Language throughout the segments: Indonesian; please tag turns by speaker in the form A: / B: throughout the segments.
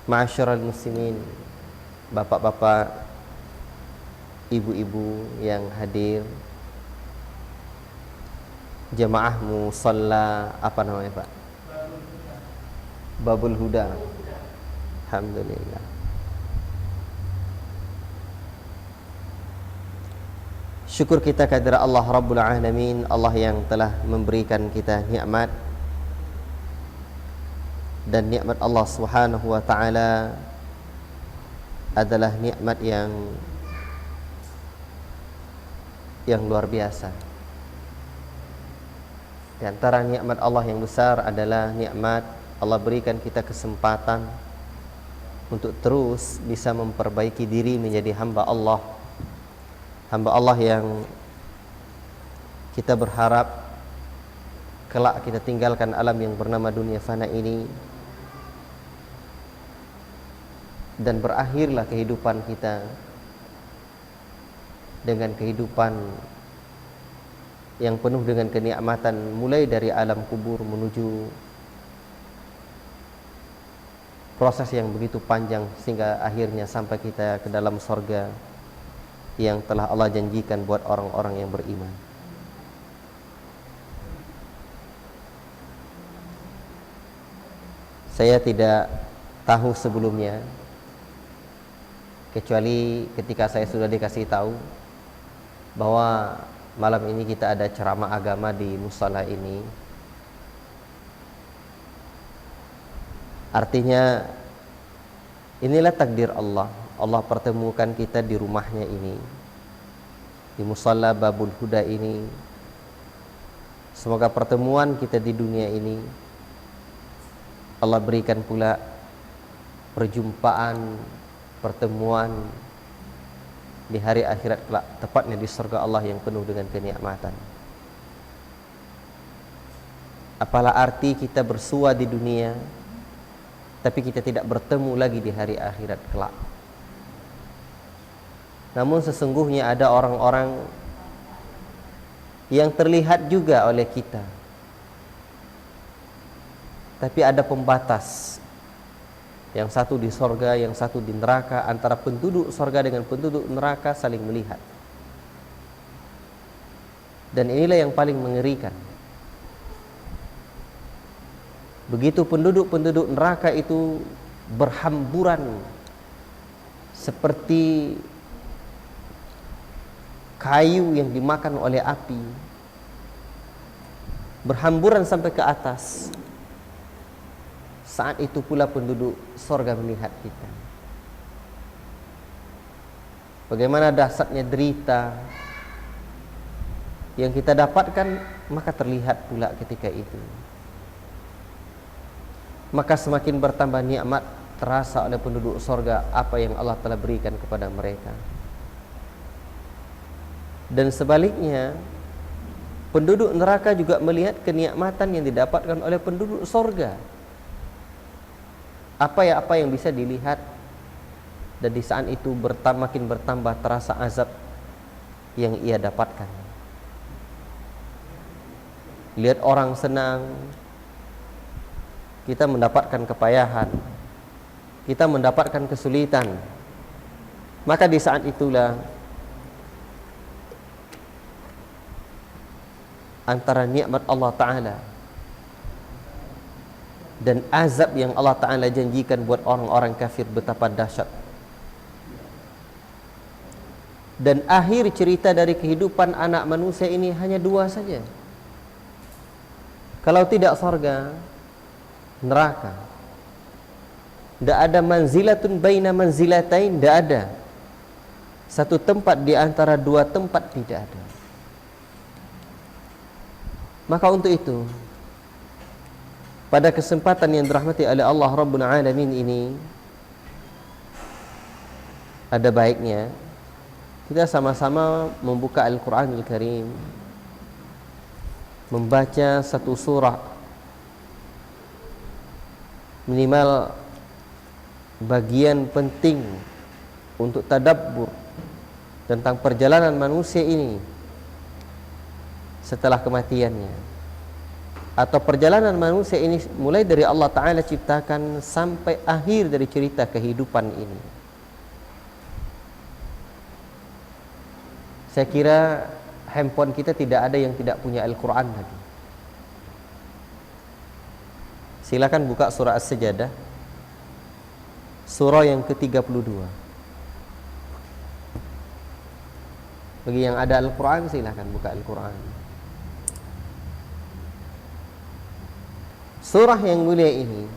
A: Ma'asyiral muslimin, bapak-bapak, ibu-ibu yang hadir, jemaah musalla apa namanya Pak? Babul Huda. Alhamdulillah. Syukur kita kehadirat Allah Rabbul Alamin, Allah yang telah memberikan kita nikmat. Dan nikmat Allah Subhanahu wa taala adalah nikmat yang luar biasa. Di antara nikmat Allah yang besar adalah nikmat Allah berikan kita kesempatan untuk terus bisa memperbaiki diri menjadi hamba Allah. Hamba Allah yang kita berharap kelak kita tinggalkan alam yang bernama dunia fana ini dan berakhirlah kehidupan kita dengan kehidupan yang penuh dengan kenikmatan, mulai dari alam kubur menuju proses yang begitu panjang sehingga akhirnya sampai kita ke dalam surga yang telah Allah janjikan buat orang-orang yang beriman. Saya tidak tahu sebelumnya, kecuali ketika saya sudah dikasih tahu bahwa malam ini kita ada ceramah agama di musala ini. Artinya inilah takdir Allah. Allah pertemukan kita di rumahnya ini, di musala Babul Huda ini. Semoga pertemuan kita di dunia ini Allah berikan pula perjumpaan, pertemuan di hari akhirat kelak, tepatnya di surga Allah yang penuh dengan kenikmatan. Apalah arti kita bersua di dunia tapi kita tidak bertemu lagi di hari akhirat kelak. Namun sesungguhnya ada orang-orang yang terlihat juga oleh kita, tapi ada pembatas. Yang satu di sorga, yang satu di neraka. Antara penduduk sorga dengan penduduk neraka saling melihat. Dan inilah yang paling mengerikan. Begitu penduduk-penduduk neraka itu berhamburan seperti kayu yang dimakan oleh api, berhamburan sampai ke atas. Saat itu pula penduduk sorga melihat kita. Bagaimana dahsyatnya derita yang kita dapatkan, maka terlihat pula ketika itu. Maka semakin bertambah nikmat terasa oleh penduduk sorga apa yang Allah telah berikan kepada mereka. Dan sebaliknya, penduduk neraka juga melihat kenikmatan yang didapatkan oleh penduduk sorga. Apa yang bisa dilihat, dan di saat itu makin bertambah terasa azab yang ia dapatkan. Lihat orang senang, kita mendapatkan kepayahan, kita mendapatkan kesulitan. Maka di saat itulah antara nikmat Allah Ta'ala dan azab yang Allah Ta'ala janjikan buat orang-orang kafir betapa dahsyat. Dan akhir cerita dari kehidupan anak manusia ini hanya dua saja. Kalau tidak surga, neraka. Tidak ada manzilatun baina manzilatain, tidak ada. Satu tempat di antara dua tempat, tidak ada. Maka untuk itu, pada kesempatan yang dirahmati oleh Allah Rabbul Alamin ini, ada baiknya kita sama-sama membuka Al-Quranul Karim, membaca satu surah, minimal bagian penting untuk tadabbur tentang perjalanan manusia ini setelah kematiannya. atau perjalanan manusia ini mulai dari Allah Ta'ala ciptakan sampai akhir dari cerita kehidupan ini. Saya kira handphone kita tidak ada yang tidak punya Al-Quran lagi. Silakan buka surah As-Sajdah, surah yang ke-32. Bagi yang ada Al-Quran, silakan buka Al-Quran. Surah yang mulia ini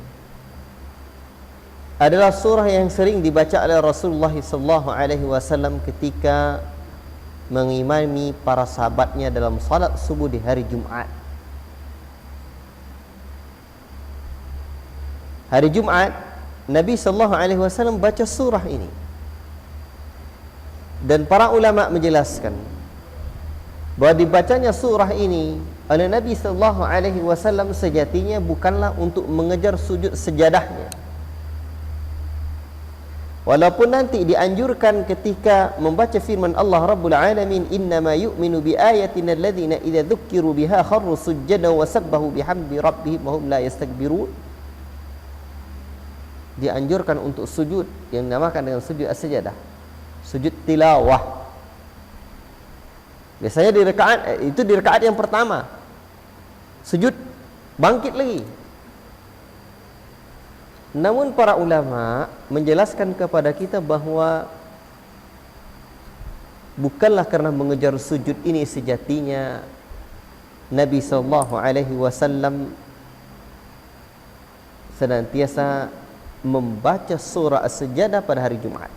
A: adalah surah yang sering dibaca oleh Rasulullah SAW ketika mengimami para sahabatnya dalam salat subuh di hari Jumat. Hari Jumat, Nabi SAW baca surah ini. Dan para ulama menjelaskan bahwa dibacanya surah ini oleh Nabi SAW sejatinya bukanlah untuk mengejar sujud sejadahnya. Walaupun nanti dianjurkan ketika membaca firman Allah Rabbul Alamin, innama yu'minu bi ayatina alladhina idza dzukkiru biha kharru sujjadan wa sabbahu bihamdi rabbihim wa hum la yastakbirun. Dianjurkan untuk sujud yang dinamakan dengan sujud as-sajadah, sujud tilawah. Biasanya di rakaat yang pertama sujud, bangkit lagi. Namun para ulama menjelaskan kepada kita bahwa bukanlah karena mengejar sujud ini sejatinya Nabi SAW senantiasa membaca surah As-Sajdah pada hari Jumat.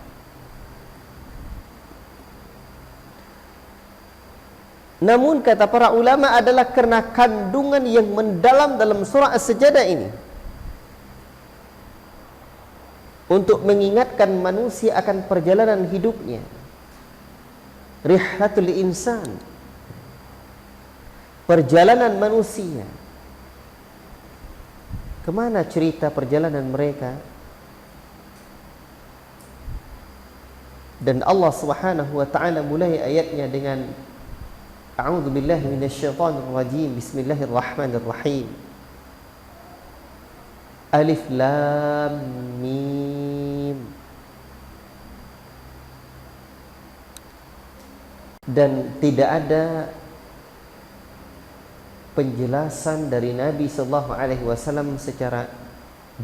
A: Namun kata para ulama adalah karena kandungan yang mendalam dalam surah As-Sajdah ini untuk mengingatkan manusia akan perjalanan hidupnya, rihlatul insan, perjalanan manusia. Kemana cerita perjalanan mereka? Dan Allah Subhanahu wa taala mulai ayatnya dengan A'udzu billahi minasyaitonir rajim. Bismillahirrahmanirrahim. Alif Lam Mim. Dan tidak ada penjelasan dari Nabi sallallahu alaihi wasallam secara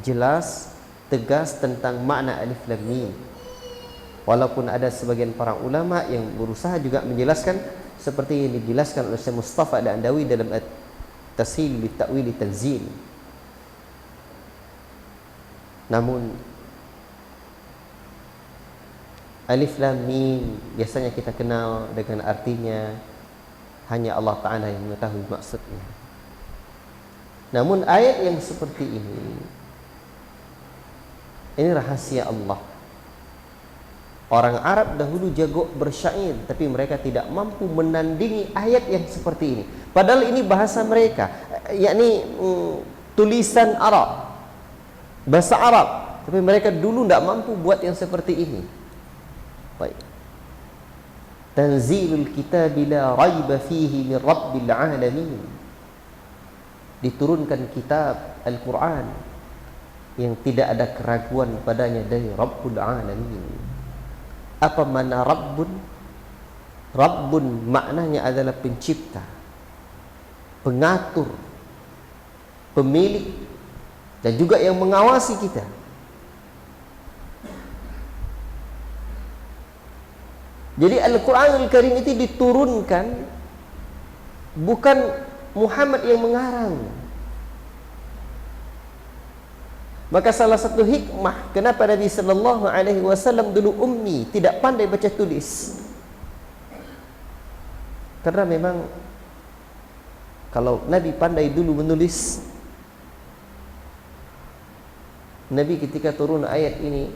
A: jelas, tegas tentang makna Alif Lam Mim. Walaupun ada sebagian para ulama yang berusaha juga menjelaskan seperti yang dijelaskan oleh Syekh Mustafa Al-Andawi dalam At-Tasheel li Ta'wil Tanzil. Namun Alif Lam Mim biasanya kita kenal dengan artinya hanya Allah Ta'ala yang mengetahui maksudnya. Namun ayat yang seperti ini rahasia Allah. Orang Arab dahulu jago bersyair, tapi mereka tidak mampu menandingi ayat yang seperti ini. Padahal ini bahasa mereka, yakni tulisan Arab, bahasa Arab, tapi mereka dulu tidak mampu buat yang seperti ini. Baik. Tanzilul kitab la raiba fihi min rabbil alamin. Diturunkan kitab Al-Quran yang tidak ada keraguan padanya dari Rabbul Alamin. Apa makna Rabbun? Rabbun maknanya adalah pencipta, pengatur, pemilik, dan juga yang mengawasi kita. Jadi Al-Quran Al-Karim itu diturunkan bukan Muhammad yang mengarang. Maka salah satu hikmah kenapa Nabi sallallahu alaihi wasallam dulu ummi, tidak pandai baca tulis. Karena memang kalau Nabi pandai dulu menulis, Nabi ketika turun ayat ini,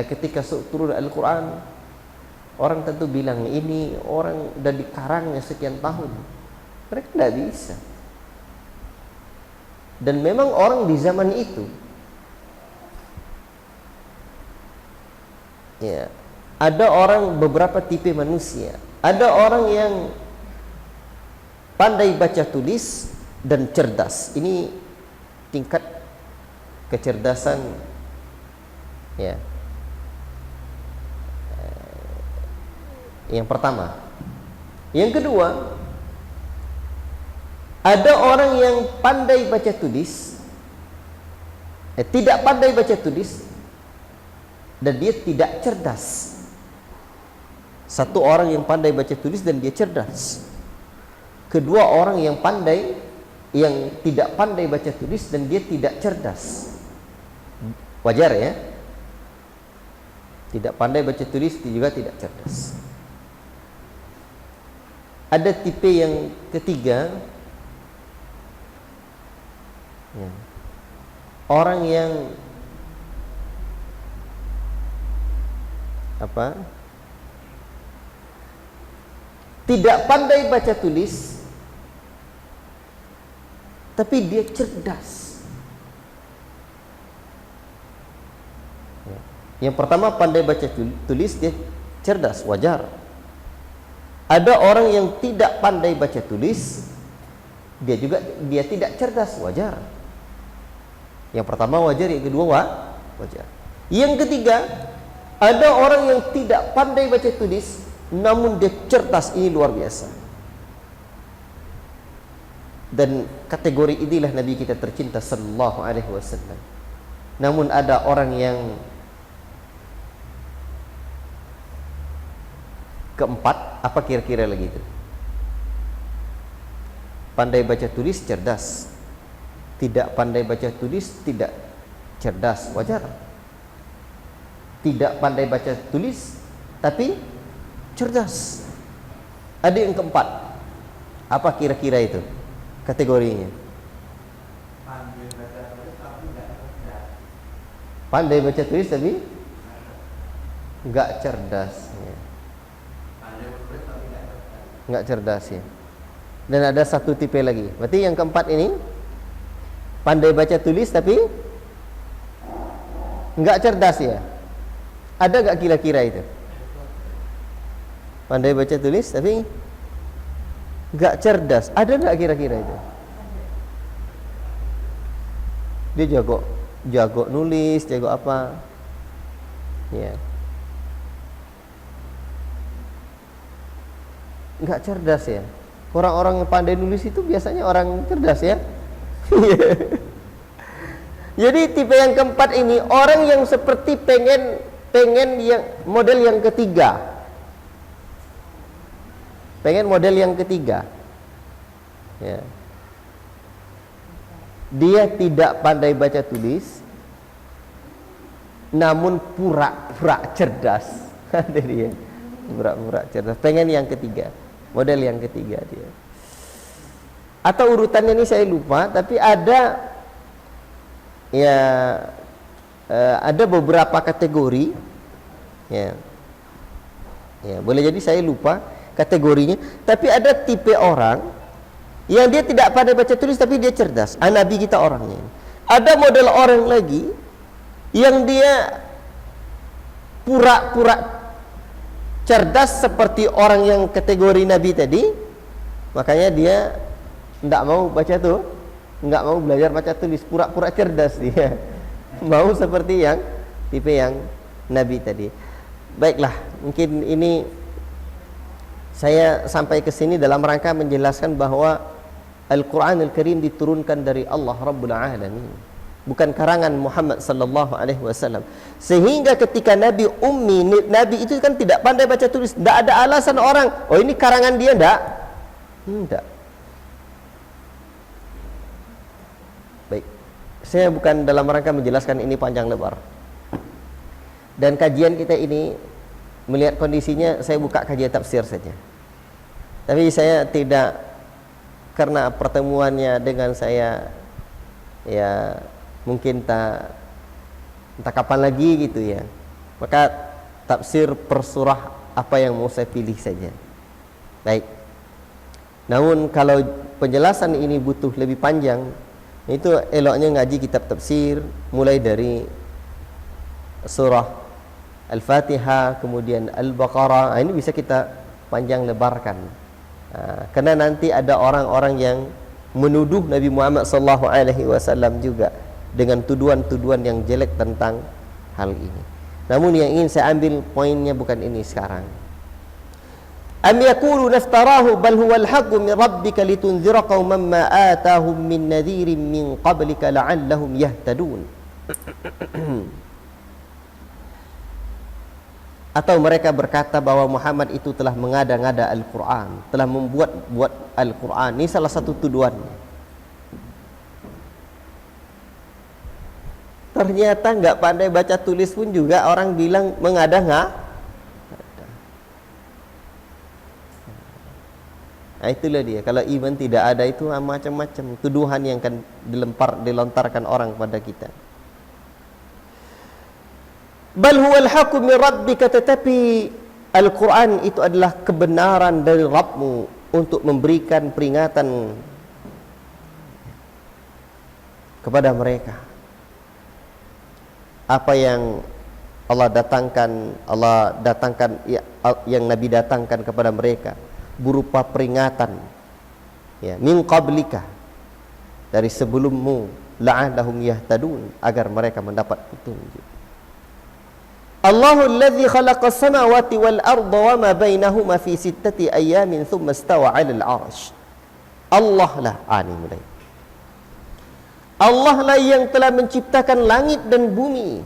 A: ketika turun Al-Quran, orang tentu bilang ini orang dah dikarangnya sekian tahun. Mereka tidak bisa. Dan memang orang di zaman itu, ya, ada orang beberapa tipe manusia. Ada orang yang pandai baca tulis, dan cerdas. Ini tingkat kecerdasan ya. Yang pertama. Yang kedua, ada orang yang pandai baca tulis, tidak pandai baca tulis, dan dia tidak cerdas. Satu orang yang pandai baca tulis dan dia cerdas. Kedua orang yang pandai, yang tidak pandai baca tulis dan dia tidak cerdas. Wajar ya? Tidak pandai baca tulis, dia juga tidak cerdas. Ada tipe yang ketiga, ya. Orang yang tidak pandai baca tulis, tapi dia cerdas. Ya. Yang pertama pandai baca tulis, dia cerdas, wajar. Ada orang yang tidak pandai baca tulis, dia tidak cerdas, wajar. Yang pertama wajar, yang kedua wajar. Yang ketiga, ada orang yang tidak pandai baca tulis, namun dia cerdas, ini luar biasa. Dan kategori inilah Nabi kita tercinta sallallahu alaihi wasallam. Namun ada orang yang keempat, apa kira-kira lagi itu? Pandai baca tulis, cerdas. Tidak pandai baca tulis, tidak cerdas, wajar. Tidak pandai baca tulis, tapi cerdas. Ada yang keempat, apa kira-kira itu kategorinya? Pandai baca tulis tapi enggak cerdas ya. Enggak cerdas ya. Dan ada satu tipe lagi. Berarti yang keempat ini pandai baca tulis tapi enggak cerdas ya. Ada enggak kira-kira itu? Pandai baca tulis tapi enggak cerdas. Ada enggak kira-kira itu? Dia jago nulis, jago apa? Ya. Enggak cerdas ya. Orang-orang yang pandai nulis itu biasanya orang cerdas ya. Jadi tipe yang keempat ini orang yang seperti pengen yang model yang ketiga. Pengen model yang ketiga. Ya. Dia tidak pandai baca tulis, namun pura-pura cerdas. Ada dia, pura-pura cerdas. Pengen yang ketiga, model yang ketiga dia. Atau urutannya ini saya lupa, tapi ada ya ada beberapa kategori. Ya, boleh jadi saya lupa kategorinya. Tapi ada tipe orang yang dia tidak pandai baca tulis tapi dia cerdas. Nabi kita orangnya. Ada model orang lagi yang dia pura-pura cerdas seperti orang yang kategori Nabi tadi. Makanya dia tidak mau baca tuh, tidak mau belajar baca tulis, pura-pura cerdas dia. Mau seperti yang tipe yang Nabi tadi. Baiklah, mungkin ini saya sampai ke sini dalam rangka menjelaskan bahwa Al-Quran Al-Karim diturunkan dari Allah Rabbul Alamin, bukan karangan Muhammad sallallahu alaihi wasallam. Sehingga ketika Nabi ummi, Nabi itu kan tidak pandai baca tulis, tidak ada alasan orang, oh ini karangan dia, tidak. Baik, saya bukan dalam rangka menjelaskan ini panjang lebar. Dan kajian kita ini melihat kondisinya, saya buka kajian tafsir saja. Tapi saya tidak, karena pertemuannya dengan saya ya mungkin entah kapan lagi gitu ya, maka tafsir per surah apa yang mau saya pilih saja. Baik. Namun kalau penjelasan ini butuh lebih panjang, itu eloknya ngaji kitab tafsir mulai dari surah Al-Fatihah, kemudian Al-Baqarah. Ini bisa kita panjang lebarkan. Karena nanti ada orang-orang yang menuduh Nabi Muhammad sallallahu alaihi wasallam juga dengan tuduhan-tuduhan yang jelek tentang hal ini. Namun yang ingin saya ambil poinnya bukan ini sekarang. Am yaqulu naftarahu bal huwal haqqu min rabbika litunzira qauman ma atahum min nadhirin min qablika la'allahum yahtadun. Atau mereka berkata bahwa Muhammad itu telah mengada-ngada Al-Quran, telah membuat-buat Al-Quran. Ini salah satu tuduhannya. Ternyata nggak pandai baca tulis pun juga orang bilang mengada-ngada. Nah, itulah dia. Kalau iman tidak ada itu macam-macam tuduhan yang akan dilontarkan orang pada kita. Bal huwal haqqu min rabbika, tetapi Al-Quran itu adalah kebenaran dari Rabbmu untuk memberikan peringatan kepada mereka. Apa yang Allah datangkan yang Nabi datangkan kepada mereka berupa peringatan, ya, min qablika, dari sebelummu, la'allahum yahtadun, agar mereka mendapat petunjuk. Allahu alladhi khalaqa as-samawati wal arda wa ma bainahuma fi sittati ayamin thumma istawa 'alal 'arsy. Allah lah mulai. Allah lah yang telah menciptakan langit dan bumi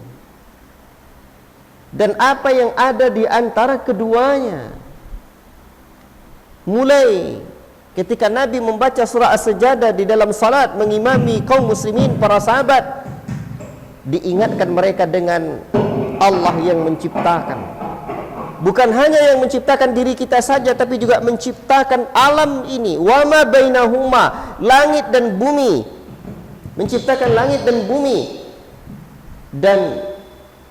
A: dan apa yang ada di antara keduanya. Mulai ketika Nabi membaca surah As-Sajdah di dalam salat mengimami kaum muslimin, para sahabat, diingatkan mereka dengan Allah yang menciptakan. Bukan hanya yang menciptakan diri kita saja, tapi juga menciptakan alam ini. Wa ma bainahuma, langit dan bumi. Menciptakan langit dan bumi. Dan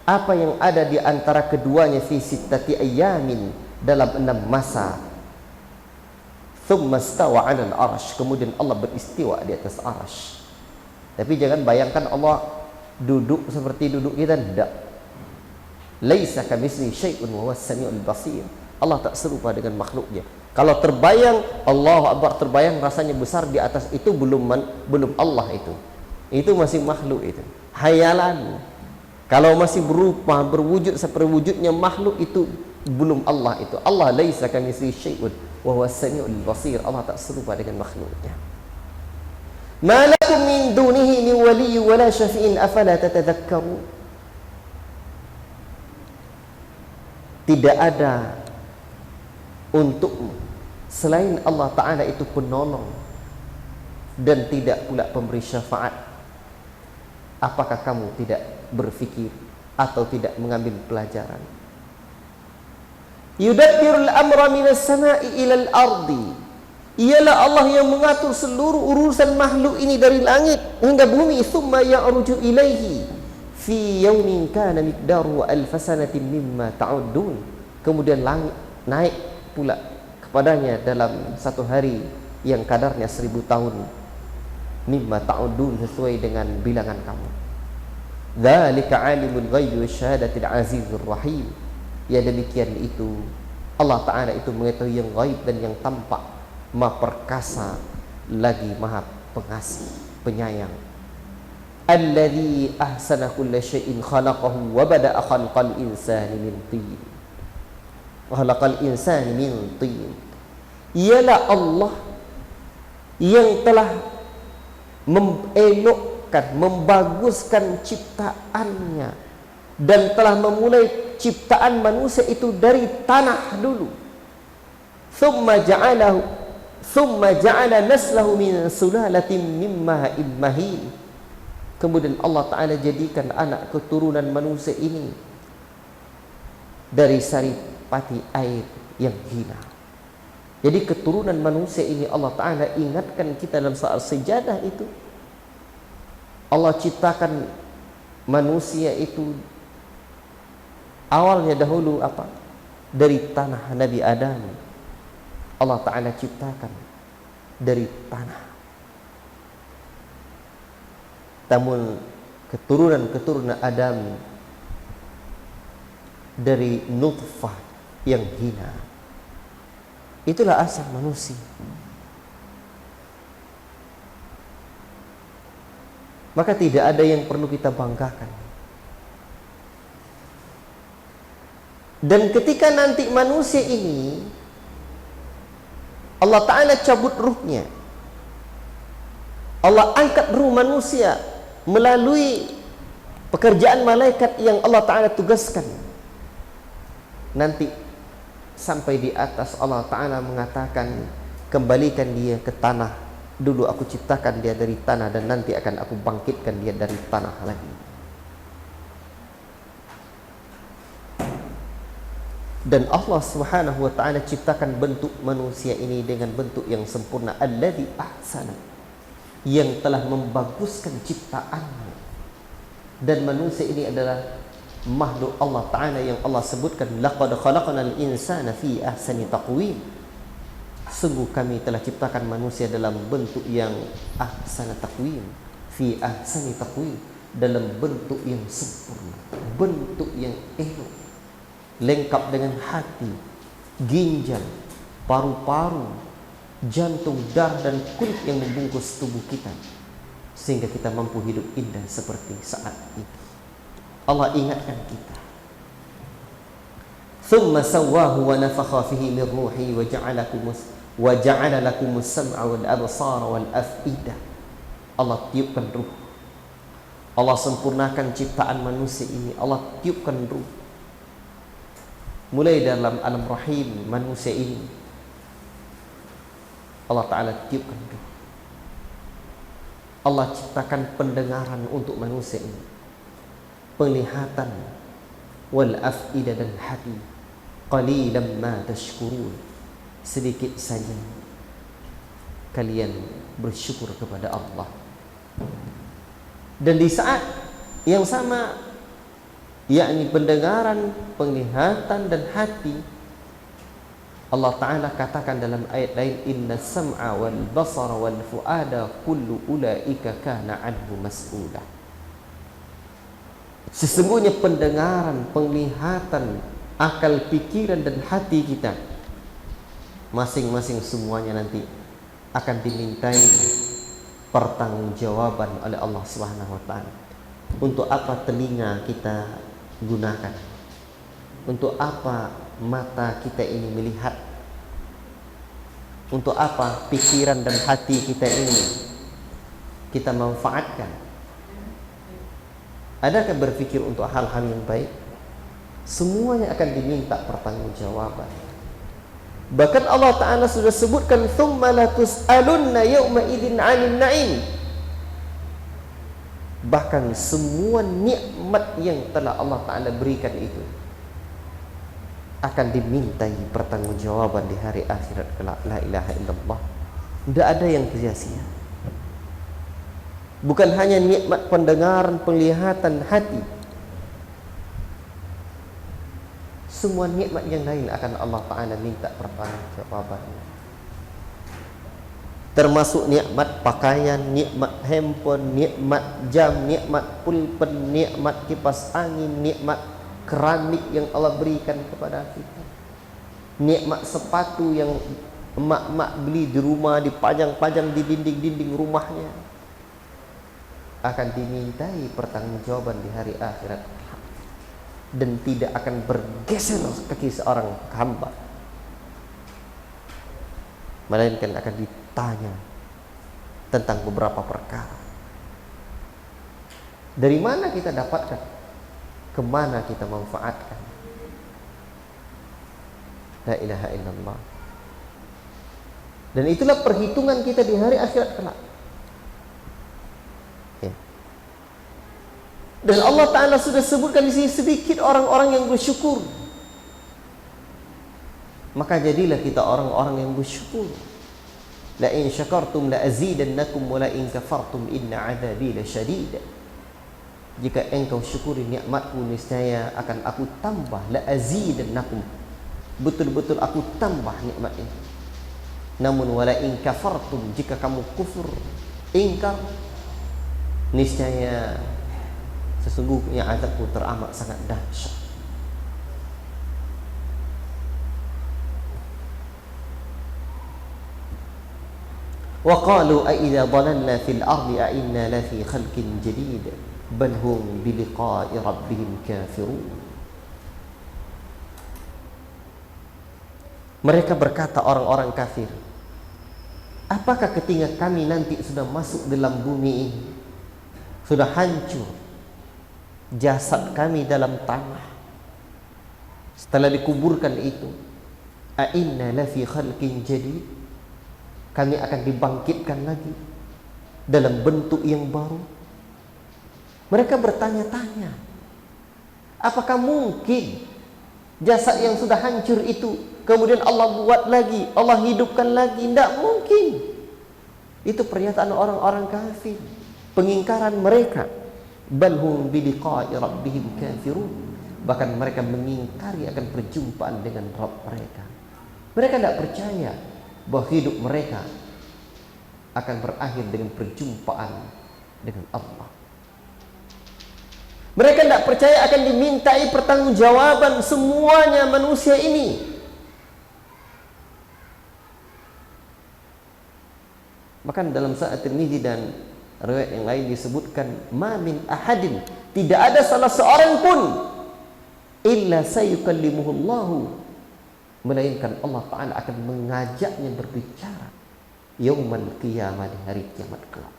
A: apa yang ada di antara keduanya fi sittati ayamin, dalam 6 masa. Thumma stawa 'alal 'arsy, kemudian Allah beristiwa di atas arsy. Tapi jangan bayangkan Allah duduk seperti duduk kita, tidak. Laisa kamitslihi syai'un wa huwas samiul basir. Allah tak serupa dengan makhluknya. Kalau terbayang, Allahu Akbar, terbayang rasanya besar di atas itu, belum Allah itu. Itu masih makhluk itu. Hayalan. Kalau masih berupa, berwujud seperti wujudnya makhluk itu belum Allah itu. Allah laisa kamitslihi syai'un wa huwas samiul basir. Allah tak serupa dengan makhluknya. Ma lakum min dunihi min waliyyin wala syafi'in afala tatadhakkarun. Tidak ada untukmu selain Allah Ta'ala itu penolong, dan tidak pula pemberi syafaat. Apakah kamu tidak berfikir atau tidak mengambil pelajaran? Yudabbirul amra minas sama'i ilal ardi. Ialah Allah yang mengatur seluruh urusan makhluk ini dari langit hingga bumi. Thumma ya'ruju ilaihi fi yaumin kana miqdaruhu alf sanatin mimma ta'uddun. Kemudian langit naik pula kepadanya dalam satu hari yang kadarnya 1000 tahun. Mimma ta'uddun, sesuai dengan bilangan kamu. Dzalika alimul ghaibi wasyahadatil azizur rahim. Ya, demikian itu Allah Ta'ala itu mengetahui yang gaib dan yang tampak, Maha perkasa lagi Maha pengasih, penyayang. Alladzi ahsana kulla syai'in khalaqahu wa bada'a khalqal insani min tin. Khalaqal insani min tin. Ialah Allah yang telah mengelokkan, membaguskan ciptaannya, dan telah memulai ciptaan manusia itu dari tanah dulu. Thumma ja'ala naslahu min sulalatin min ma'in mahin. Kemudian Allah Ta'ala jadikan anak keturunan manusia ini dari saripati air yang hina. Jadi keturunan manusia ini Allah Ta'ala ingatkan kita dalam soal sejadah itu. Allah ciptakan manusia itu awalnya dahulu apa? Dari tanah Nabi Adam. Allah Ta'ala ciptakan dari tanah. Namun keturunan Adam dari nutfah yang hina. Itulah asal manusia. maka tidak ada yang perlu kita banggakan. Dan ketika nanti manusia ini Allah Ta'ala cabut ruhnya, Allah angkat ruh manusia melalui pekerjaan malaikat yang Allah Ta'ala tugaskan. Nanti sampai di atas Allah Ta'ala mengatakan, kembalikan dia ke tanah. Dulu aku ciptakan dia dari tanah dan nanti akan aku bangkitkan dia dari tanah lagi. Dan Allah Subhanahu wa Ta'ala ciptakan bentuk manusia ini dengan bentuk yang sempurna, alladzi ahsana, yang telah membaguskan ciptaannya. Dan manusia ini adalah makhluk Allah Ta'ala yang Allah sebutkan, laqad khalaqnal insana fi ahsani taqwim. Sungguh kami telah ciptakan manusia dalam bentuk yang ahsana taqwim, fi ahsani taqwim, dalam bentuk yang sempurna, bentuk yang elok, lengkap dengan hati, ginjal, paru-paru, jantung, darah dan kulit yang membungkus tubuh kita, sehingga kita mampu hidup indah seperti saat ini. Allah ingatkan kita. Thumma sawwahu wa nafakha fihi min ruhi wa ja'ala lakumus sam'a wal absara wal af'idah. Allah tiupkan ruh. Allah sempurnakan ciptaan manusia ini. Allah tiupkan ruh. Mulai dalam alam rahim manusia ini, Allah Ta'ala tiupkan ruh. Allah ciptakan pendengaran untuk manusia ini, penglihatan, wal af'idah, dan hati. Qalilan ma tashkurun, sedikit saja kalian bersyukur kepada Allah. Dan di saat yang sama, yakni pendengaran, penglihatan dan hati, Allah Ta'ala katakan dalam ayat lain, inna sam'a wal basara wal fu'ada kullu ulaika kana anhu mas'ula. Sesungguhnya pendengaran, penglihatan, akal, pikiran dan hati kita masing-masing semuanya nanti akan dimintai pertanggungjawaban oleh Allah Subhanahu wa Ta'ala. Untuk apa telinga kita gunakan? Untuk apa mata kita ini melihat? Untuk apa pikiran dan hati kita ini kita manfaatkan? Adakah berpikir untuk hal-hal yang baik? Semuanya akan diminta pertanggungjawaban. Bahkan Allah Ta'ala sudah sebutkan, thumma latus'alunna yawma idzin 'anil na'im. Bahkan semua nikmat yang telah Allah Ta'ala berikan itu akan dimintai pertanggungjawaban di hari akhirat kelak. La ilaha illallah. Tidak ada yang sia-sia. Bukan hanya nikmat pendengaran, penglihatan, hati. Semua nikmat yang lain akan Allah Ta'ala minta pertanggungjawaban. Termasuk nikmat pakaian, nikmat handphone, nikmat jam, nikmat pulpen, nikmat kipas angin, nikmat keramik yang Allah berikan kepada kita, nikmat sepatu yang emak-emak beli di rumah, dipajang-pajang di dinding-dinding rumahnya, akan dimintai pertanggungjawaban di hari akhirat. Dan tidak akan bergeser kaki seorang hamba, melainkan akan ditanya tentang beberapa perkara. Dari mana kita dapatkan? Kemana kita manfaatkan? La ilaha illallah. Dan itulah perhitungan kita di hari akhirat kelak. Dan Allah Ta'ala sudah sebutkan di sini, sedikit orang-orang yang bersyukur. Maka jadilah kita orang-orang yang bersyukur. La in syakartum la azidannakum wa la in kafartum inna adzabi lasyadid. Jika engkau syukuri nikmatku, niscaya akan aku tambah. La azidannakum, betul-betul aku tambah nikmat ini. Namun wala in kafartum, jika kamu kufur, ingkar, niscaya sesungguhnya azabku teramat sangat dahsyat. Wa qalu a idza dhalalna fil ardi a inna la fi khalqin jadid bal hum bi liqa'i rabbihim kafirun. Mereka berkata, orang-orang kafir, apakah ketika kami nanti sudah masuk dalam bumi ini, sudah hancur jasad kami dalam tanah, setelah dikuburkan itu, a inna la fi khalqin jadid, kami akan dibangkitkan lagi dalam bentuk yang baru? Mereka bertanya-tanya, apakah mungkin jasad yang sudah hancur itu kemudian Allah buat lagi, Allah hidupkan lagi? Tidak mungkin. Itu pernyataan orang-orang kafir, pengingkaran mereka. Bal hum bi liqa'i rabbihim kafirun. Bahkan mereka mengingkari akan perjumpaan dengan Rabb mereka. Mereka tidak percaya bahwa hidup mereka akan berakhir dengan perjumpaan dengan Allah. Mereka tidak percaya akan dimintai pertanggungjawaban semuanya manusia ini. Maka dalam Sahih Tirmidzi dan riwayat yang lain disebutkan, ma min ahadin, tidak ada salah seorang pun, illa sayukallimuhullahu, melainkan Allah Ta'ala akan mengajaknya berbicara yaumal qiyamah, di hari kiamat kelak.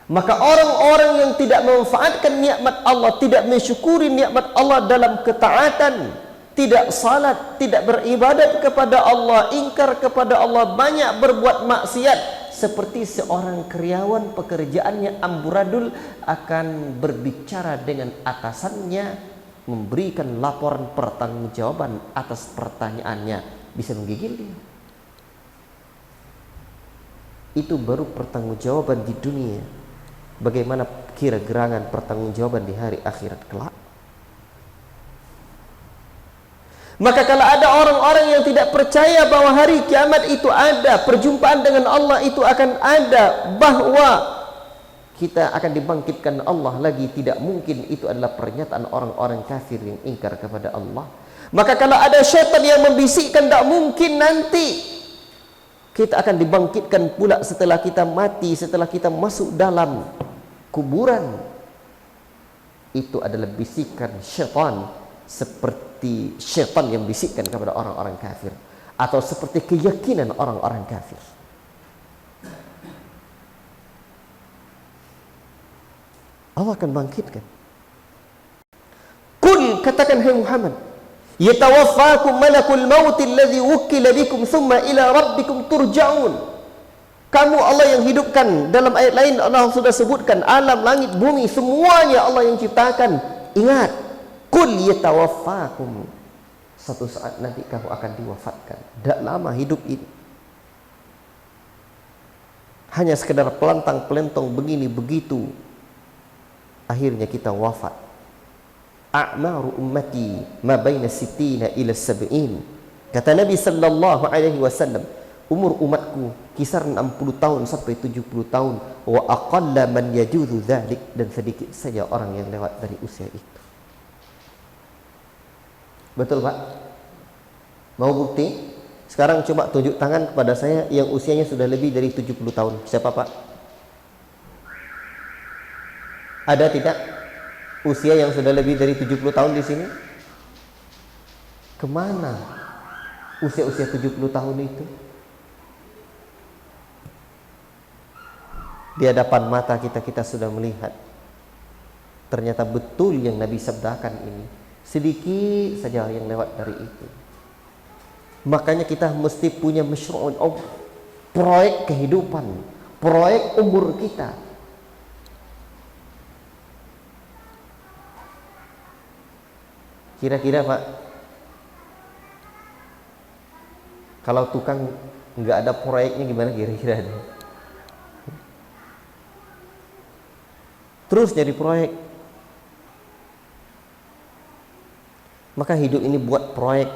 A: Maka orang-orang yang tidak memanfaatkan nikmat Allah, tidak mensyukuri nikmat Allah dalam ketaatan, tidak salat, tidak beribadat kepada Allah, ingkar kepada Allah, banyak berbuat maksiat, seperti seorang karyawan pekerjaannya amburadul akan berbicara dengan atasannya, memberikan laporan pertanggungjawaban atas pertanyaannya, bisa menggigil dia. Itu baru pertanggungjawaban di dunia. Bagaimana kira gerangan pertanggungjawaban di hari akhirat kelak? Maka kalau ada orang-orang yang tidak percaya bahwa hari kiamat itu ada, perjumpaan dengan Allah itu akan ada, bahwa kita akan dibangkitkan Allah lagi, tidak mungkin, itu adalah pernyataan orang-orang kafir yang ingkar kepada Allah. Maka kalau ada syaitan yang membisikkan tidak mungkin nanti kita akan dibangkitkan pula setelah kita mati, setelah kita masuk dalam kuburan, itu adalah bisikan syaitan, seperti syaitan yang bisikkan kepada orang-orang kafir, atau seperti keyakinan orang-orang kafir. Allah akan bangkitkan. Qul, katakan hai Muhammad, yatawaffakum malakul maut alladhi wukkila bikum thumma ila rabbikum turja'un. Kamu Allah yang hidupkan. Dalam ayat lain Allah sudah sebutkan alam langit bumi semuanya Allah yang ciptakan. Ingat, qul yatawaffakum, satu saat nanti kamu akan diwafatkan. Tidak lama hidup ini, hanya sekedar pelantang pelentong begini begitu, akhirnya kita wafat. A'maru ummati ma baina sittina ila sab'in. Kata Nabi sallallahu alaihi wasallam, umur umatku kisar 60 tahun sampai 70 tahun. Wa aqalla man yajuzu dzalik, dan sedikit saja orang yang lewat dari usia itu. Betul Pak? Mau bukti? Sekarang coba tunjuk tangan kepada saya yang usianya sudah lebih dari 70 tahun. Siapa Pak? Ada tidak usia yang sudah lebih dari 70 tahun di sini? Kemana usia-usia 70 tahun itu? Di hadapan mata kita sudah melihat, ternyata betul yang Nabi sabdakan ini. Sedikit saja yang lewat dari itu. Makanya kita mesti punya masyru'un, proyek kehidupan, proyek umur kita. Kira-kira Pak, kalau tukang nggak ada proyeknya gimana kira-kira? Terus jadi proyek. Maka hidup ini buat proyek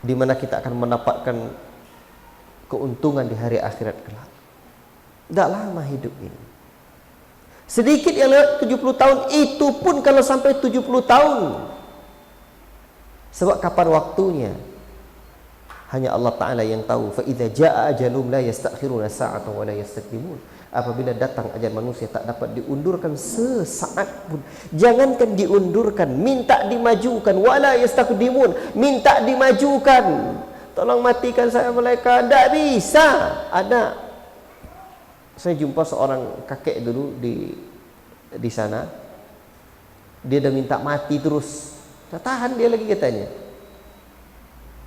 A: di mana kita akan mendapatkan keuntungan di hari akhirat kelak. Tidak lama hidup ini. Sedikit yang lewat 70 tahun, itu pun kalau sampai 70 tahun. Sebab kapan waktunya? Hanya Allah Ta'ala yang tahu. Fa idza jaa ajalum la yastakhiruna sa'atan wa la yastaqdimun. Apabila datang ajal manusia tak dapat diundurkan sesaat pun. Jangankan diundurkan, minta dimajukan. Wala yastaqdimun, minta dimajukan. Tolong matikan saya mereka, tidak bisa. Ada, saya jumpa seorang kakek dulu di sana. Dia dah minta mati terus. Tak tahan dia lagi katanya.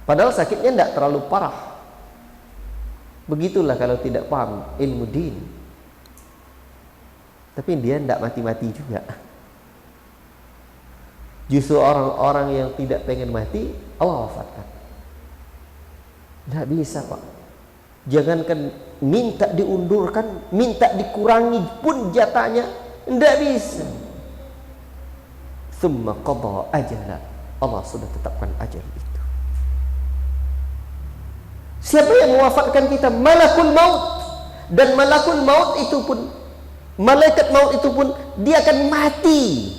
A: Padahal sakitnya tidak terlalu parah. Begitulah kalau tidak paham ilmu din. Tapi dia tidak mati-mati juga. Justru orang-orang yang tidak pengen mati, Allah wafatkan. Tidak bisa, Pak. Jangankan minta diundurkan, minta dikurangi pun jatahnya, tidak bisa. Tsumma qada ajala. Allah sudah tetapkan ajal itu. Siapa yang mewafatkan kita? Malakul maut. Dan malakul maut itu pun, malaikat maut itu pun, dia akan mati.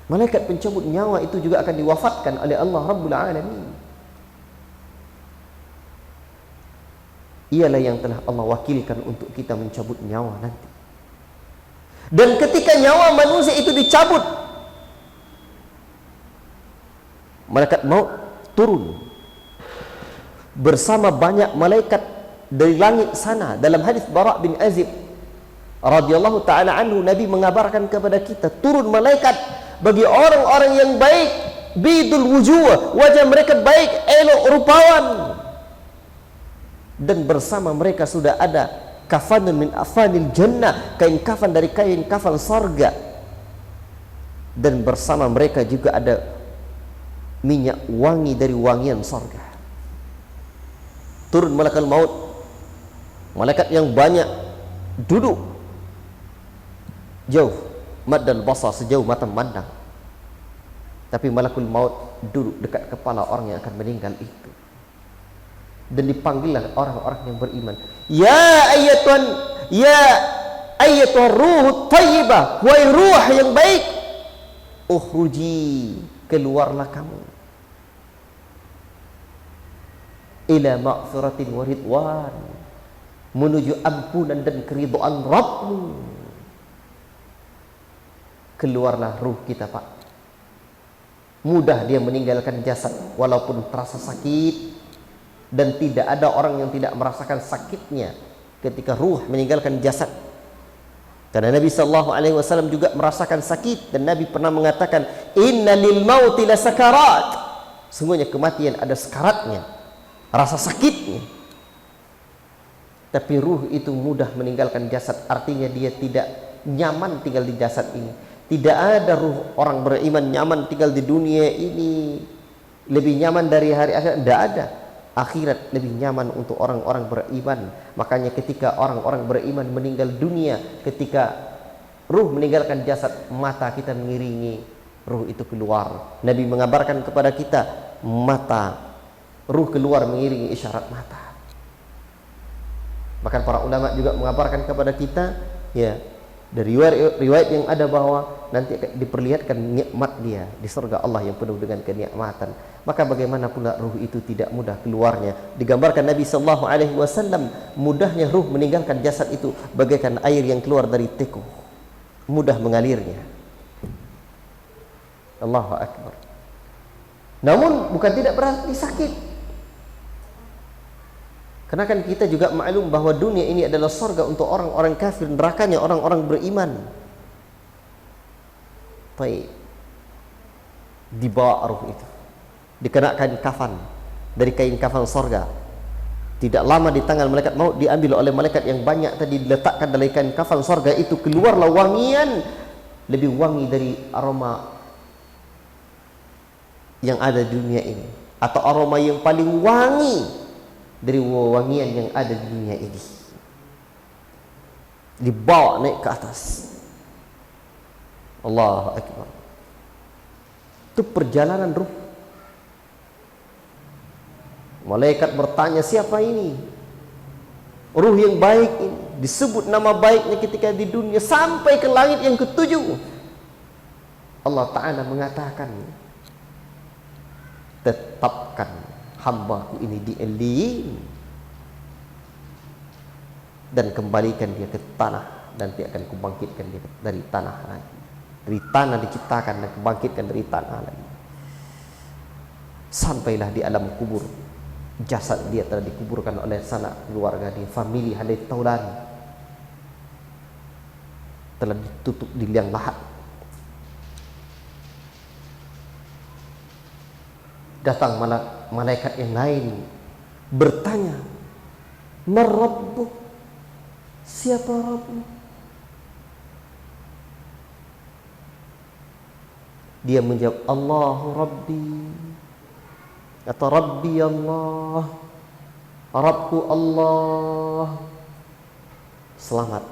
A: Malaikat pencabut nyawa itu juga akan diwafatkan oleh Allah Rabbul Alamin. Ialah yang telah Allah wakilkan untuk kita mencabut nyawa nanti. Dan ketika nyawa manusia itu dicabut, malaikat maut turun bersama banyak malaikat dari langit sana. Dalam hadis Bara' bin Azib radhiyallahu taala anhu, Nabi mengabarkan kepada kita, turun malaikat bagi orang-orang yang baik, bidul wujuh, wajah mereka baik, elok rupawan, dan bersama mereka sudah ada kafanun min afanil jannah, kain kafan dari kain kafan surga, dan bersama mereka juga ada minyak wangi dari wangian surga. Turun malaikat maut, malaikat yang banyak duduk jauh, maddal basar, sejauh mata memandang. Tapi malakul maut duduk dekat kepala orang yang akan meninggal itu. Dan dipanggillah orang-orang yang beriman. Ya ayyatuhan ruh thayyibah, wahai ruh yang baik, ukhruji, keluarlah kamu, ila maghfiratin wa ridwan, menuju ampunan dan keridhaan Rabbmu. Keluarlah ruh kita, Pak. Mudah dia meninggalkan jasad walaupun terasa sakit, dan tidak ada orang yang tidak merasakan sakitnya ketika ruh meninggalkan jasad. Karena Nabi sallallahu alaihi wasallam juga merasakan sakit, dan Nabi pernah mengatakan, inna lil mauti lasakarat, sungguhnya kematian ada sekaratnya, rasa sakitnya. Tapi ruh itu mudah meninggalkan jasad, artinya dia tidak nyaman tinggal di jasad ini. Tidak ada ruh orang beriman nyaman tinggal di dunia ini, lebih nyaman dari hari akhirat. Tidak ada. Akhirat lebih nyaman untuk orang-orang beriman. Makanya ketika orang-orang beriman meninggal dunia, ketika ruh meninggalkan jasad, mata kita mengiringi ruh itu keluar. Nabi mengabarkan kepada kita, mata ruh keluar mengiringi isyarat mata. Bahkan para ulama juga mengabarkan kepada kita, ya, dari riwayat yang ada bahwa nanti akan diperlihatkan nikmat dia di surga Allah yang penuh dengan kenikmatan. Maka bagaimana pula ruh itu tidak mudah keluarnya. Digambarkan Nabi sallallahu alaihi wasallam, mudahnya ruh meninggalkan jasad itu bagaikan air yang keluar dari teko, mudah mengalirnya. Allahu akbar. Namun bukan tidak berarti sakit. Karena kan kita juga maklum bahwa dunia ini adalah surga untuk orang-orang kafir, nerakanya orang-orang beriman. Baik, dibawa ruh itu, dikenakan kafan dari kain kafan surga. Tidak lama di tangan malaikat maut diambil oleh malaikat yang banyak tadi, diletakkan dalam kain kafan surga itu. Keluarlah wangian lebih wangi dari aroma yang ada di dunia ini, atau aroma yang paling wangi dari wangian yang ada di dunia ini. Dibawa naik ke atas. Allahu akbar. Itu perjalanan ruh. Malaikat bertanya, siapa ini? Ruh yang baik ini, disebut nama baiknya ketika di dunia sampai ke langit yang ketujuh. Allah Ta'ala mengatakan, tetapkan hambaku ini di Elin dan kembalikan dia ke tanah, dan dia akan kubangkitkan dia dari tanah lagi. Dari tanah diciptakan dan kubangkitkan dari tanah lagi. Sampailah di alam kubur, jasad dia telah dikuburkan oleh sanak keluarga dia, famili Hadith Taulani, telah ditutup di liang lahat. Datang malaikat yang lain bertanya, "Man Rabbuk?" Siapa Rabbmu? Dia menjawab, "Allahu Rabbi." Atau Rabbi Allah, Rabbku Allah. Selamat.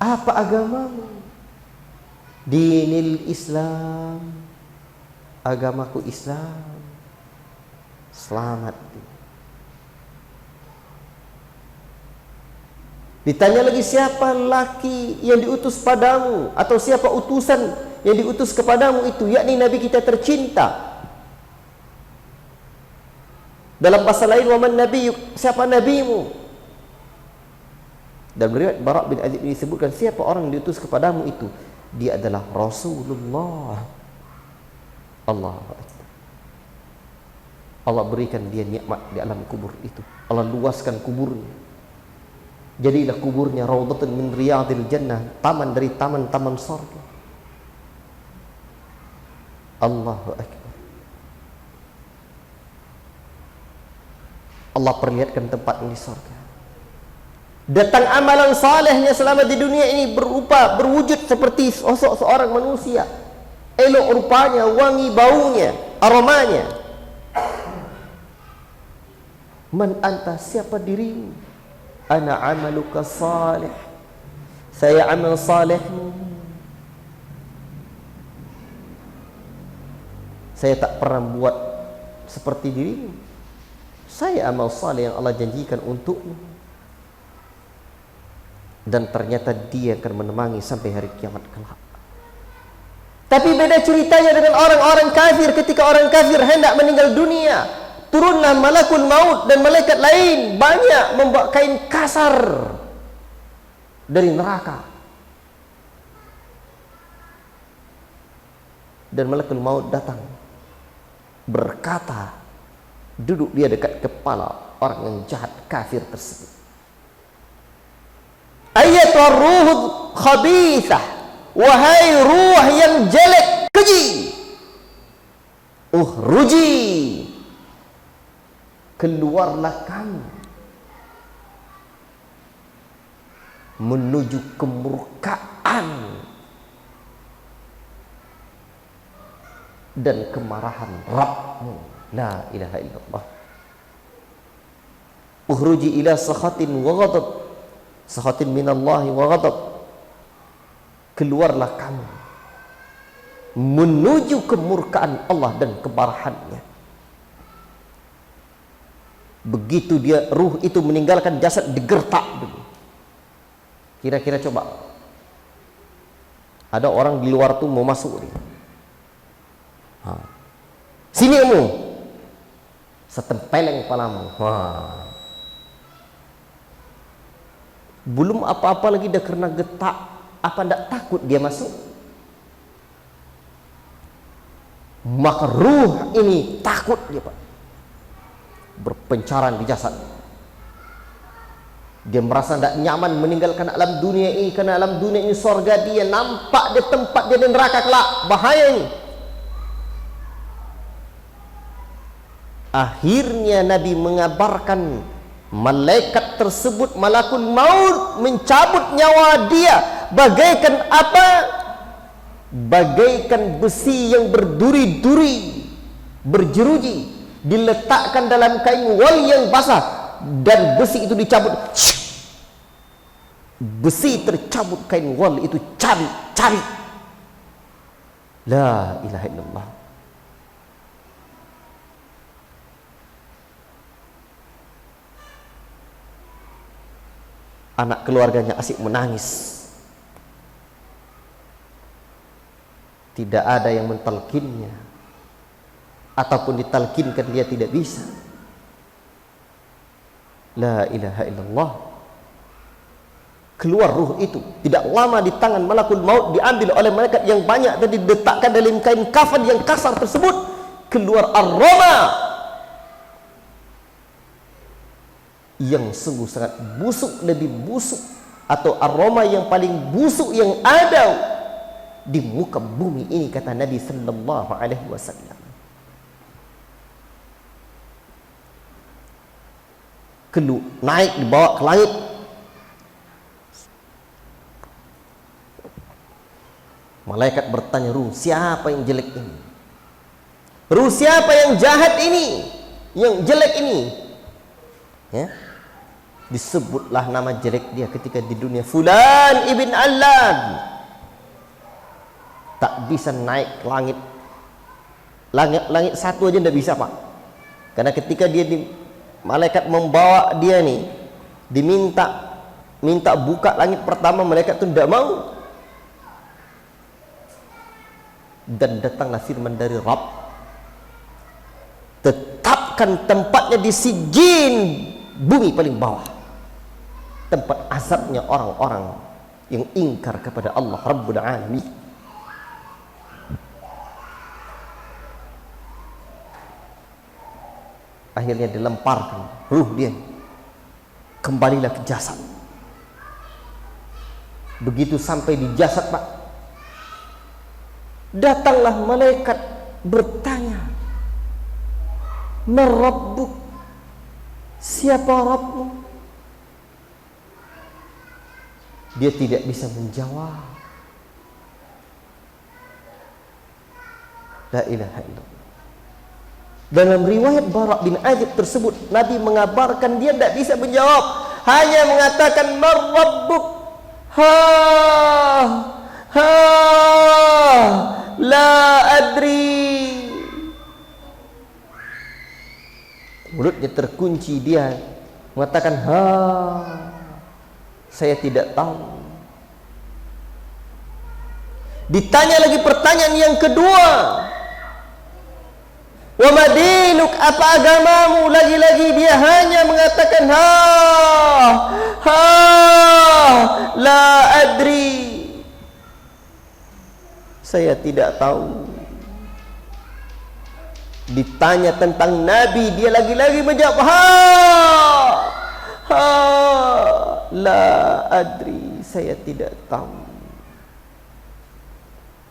A: Apa agamamu? Dinil Islam. Agamaku Islam. Selamat. Ditanya lagi, siapa laki yang diutus padamu, atau siapa utusan yang diutus kepadamu itu, yakni Nabi kita tercinta. Dalam bahasa lain, waman nabi, siapa nabimu? Dan riwayat Bara' bin Azib ini disebutkan, siapa orang yang diutus kepadamu itu, dia adalah Rasulullah. Allah berikan dia nikmat di alam kubur itu. Allah luaskan kuburnya. Jadilah kuburnya raudhatun min riyadil jannah, taman dari taman-taman surga. Allahu Akbar. Allah perlihatkan tempat ini surga. Datang amalan salehnya selama di dunia ini berwujud seperti sosok seorang manusia. Elok rupanya, wangi baunya, aromanya. Man anta, siapa dirimu? Ana amaluka salih. Saya amal salehmu. Saya tak pernah buat seperti dirimu. Saya amal saleh yang Allah janjikan untukmu. Dan ternyata dia akan menemani sampai hari kiamat kelak. Tapi beda ceritanya dengan orang-orang kafir. Ketika orang kafir hendak meninggal dunia, turunlah malakul maut dan malaikat lain banyak membawa kain kasar dari neraka. Dan malakul maut datang berkata, duduk dia dekat kepala orang yang jahat kafir tersebut. Ayatul ruhul khabithah, wahai ruh yang jelek, keji, ukhruji, keluarlah kamu menuju kemurkaan dan kemarahan Rabbmu. La ilaha illallah. Ukhruji ila sakhatin wa ghadab, sakhatin minallahi wa ghadab. Keluarlah kamu menuju kemurkaan Allah dan kemarahannya. Begitu dia ruh itu meninggalkan jasad, digertak dulu. Kira-kira coba, ada orang di luar tuh mau masuk nih. Sini kamu, setempeleng kepalamu. Belum apa-apa lagi dah kena getak. Apa ndak takut dia masuk? Maka ruh ini takut dia, Pak. Berpencaran di jasad. Dia merasa tidak nyaman meninggalkan alam dunia ini, karena alam dunia ini sorga dia, nampak dia tempat dia di neraka kelak. Bahaya ini. Akhirnya Nabi mengabarkan malaikat tersebut, malakul maut, mencabut nyawa dia. Bagaikan apa? Bagaikan besi yang berduri-duri, berjeruji, diletakkan dalam kain wol yang basah, dan besi itu dicabut. Besi tercabut, kain wol itu cari. La ilaha illallah. Anak keluarganya asik menangis. Tidak ada yang mentalkinnya, ataupun ditalkinkan dia tidak bisa. La ilaha illallah. Keluar ruh itu tidak lama di tangan malakul maut, diambil oleh malaikat yang banyak dan diletakkan dalam kain kafan yang kasar tersebut. Keluar aroma yang sungguh sangat busuk, lebih busuk, atau aroma yang paling busuk yang ada di muka bumi ini, kata Nabi sallallahu alaihi wasallam. Naik dibawa ke langit. Malaikat bertanya, ruh siapa yang jelek ini? Ruh siapa yang jahat ini? Yang jelek ini? Ya. Disebutlah nama jelek dia ketika di dunia. Fulan ibn Allan. Tak bisa naik ke langit. Langit satu aja tidak bisa, Pak. Karena ketika dia malaikat membawa dia nih, minta buka langit pertama, malaikat itu tidak mau. Dan datanglah firman dari Rabb, tetapkan tempatnya di sijin, bumi paling bawah, tempat azabnya orang-orang yang ingkar kepada Allah Rabbul Alamin. Akhirnya dilemparkan ruh dia, kembalilah ke jasad. Begitu sampai di jasad, Pak, datanglah malaikat bertanya, "Man Rabbuk?" Siapa Rabbmu? Dia tidak bisa menjawab. La ilaha illallah. Dalam riwayat Bara' bin Azib tersebut, Nabi mengabarkan dia tidak bisa menjawab, hanya mengatakan, "Man Rabbuk?" La adri. Mulutnya terkunci, dia mengatakan, saya tidak tahu. Ditanya lagi pertanyaan yang kedua, wa madinuk, apa agamamu? Lagi-lagi dia hanya mengatakan la adri. Saya tidak tahu. Ditanya tentang Nabi, dia lagi-lagi menjawab la adri, saya tidak tahu.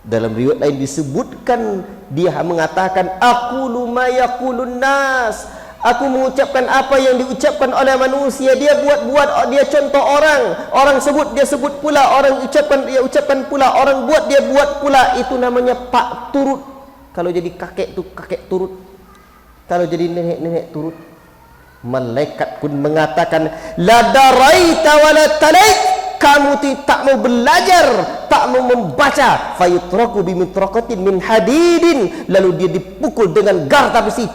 A: Dalam riwayat lain disebutkan, dia mengatakan, aqulu ma yaqulun nas, aku mengucapkan apa yang diucapkan oleh manusia. Dia buat, dia contoh orang sebut, dia sebut pula, orang ucapkan, dia ucapkan pula, orang buat, dia buat pula. Itu namanya pak turut. Kalau jadi kakek itu kakek turut, kalau jadi nenek turut. Malaikat pun mengatakan, la daraita wa la talait, kamu tak mau belajar, tak mau membaca. Fayutraku bimitraqatin min hadidin, lalu dia dipukul dengan garta besi.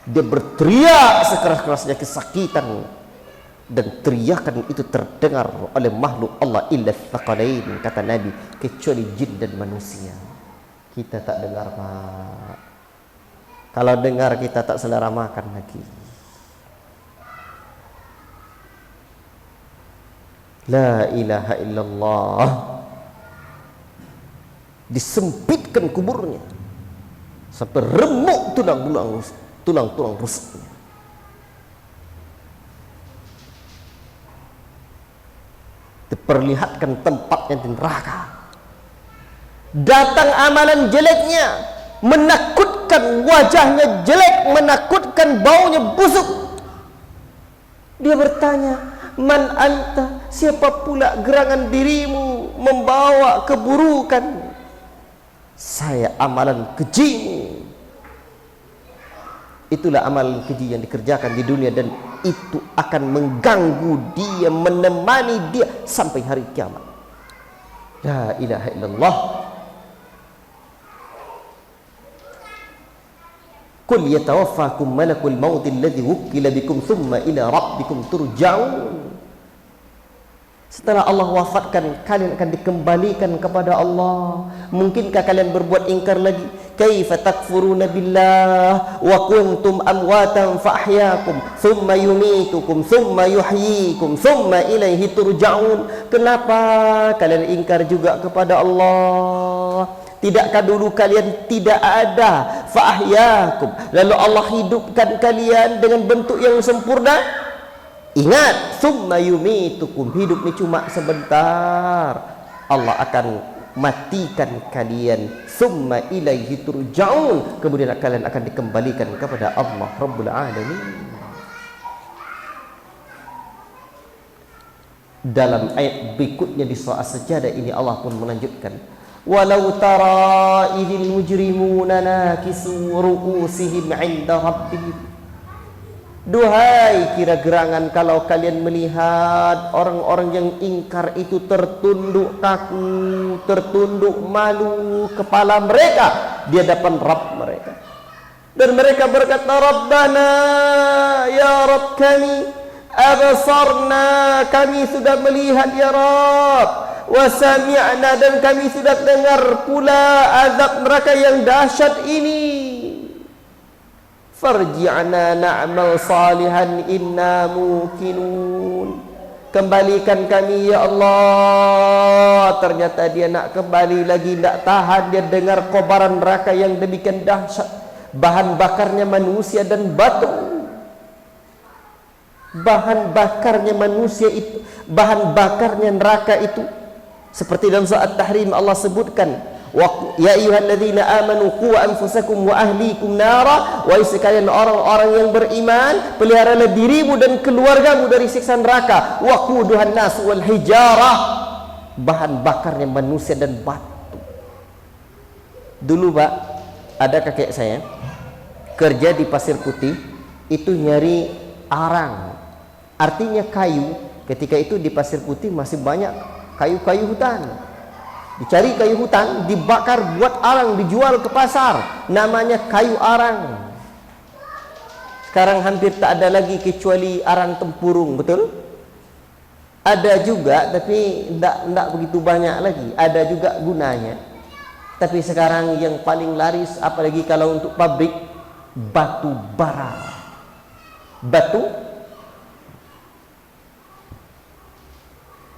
A: Dia berteriak sekeras-kerasnya kesakitan, dan teriakan itu terdengar oleh makhluk Allah illa tsaqalain, kata Nabi, kecuali jin dan manusia. Kita tak dengar, Pak. Kalau dengar kita tak selera makan lagi. La ilaha illallah. Disempitkan kuburnya sampai remuk tulang-tulang rusuknya. Diperlihatkan tempatnya di neraka. Datang amalan jeleknya, menakutkan, wajahnya jelek, menakutkan, baunya busuk. Dia bertanya, man anta, siapa pula gerangan dirimu membawa keburukan? Saya amalan kejimu. Itulah amalan keji yang dikerjakan di dunia, dan itu akan mengganggu dia, menemani dia sampai hari kiamat. La ilaha illallah. Qul yatawaffakum malakul maut alladhi wukkila bikum thumma ila rabbikum turja'un. Setelah Allah wafatkan, kalian akan dikembalikan kepada Allah. Mungkinkah kalian berbuat ingkar lagi? Kaifa takfuruna billah wa kuntum amwatan fa ahyaakum thumma yumitukum thumma yuhyikum thumma ilaihi turja'un. Kenapa kalian ingkar juga kepada Allah? Tidakkah dulu kalian tidak ada? Fa ahyaakum, lalu Allah hidupkan kalian dengan bentuk yang sempurna. Ingat, summa yumitukum, hidup ini cuma sebentar. Allah akan matikan kalian. Summa ilaihi turja'un, kemudian kalian akan dikembalikan kepada Allah Rabbul Alamin. Dalam ayat berikutnya di surah As-Sajdah ini Allah pun melanjutkan, walau tara idhil mujrimuna nakisu ru'usihim 'inda rabbihim. Duhai kira gerangan kalau kalian melihat orang-orang yang ingkar itu tertunduk kaku, tertunduk malu kepala mereka di hadapan Rabb mereka. Dan mereka berkata, Rabbana, ya Rabb kami, abasarna, kami sudah melihat ya Rabb, wa sami'na, dan kami sudah dengar pula azab neraka yang dahsyat ini. Farji'na na'mal salihan inna mukinun. Kembalikan kami ya Allah. Ternyata dia nak kembali lagi, tak tahan dia dengar kobaran neraka yang demikian dahsyat. Bahan bakarnya manusia dan batu. Bahan bakarnya manusia itu, bahan bakarnya neraka itu, seperti dalam surah At-Tahrim Allah sebutkan, ya ayyuhalladzina amanu qu anfusakum wa ahlikum nara, wahai sekalian orang-orang yang beriman, peliharalah dirimu dan keluargamu dari siksa neraka. Waquduhan nas wal hijarah, bahan bakarnya manusia dan batu. Dulu Pak, ada kakek saya kerja di Pasir Putih, itu nyari arang, artinya kayu. Ketika itu di Pasir Putih masih banyak kayu-kayu hutan. Dicari kayu hutan, dibakar buat arang, dijual ke pasar. Namanya kayu arang. Sekarang hampir tak ada lagi kecuali arang tempurung, betul? Ada juga, tapi tidak begitu banyak lagi. Ada juga gunanya. Tapi sekarang yang paling laris, apalagi kalau untuk pabrik, batu bara. Batu.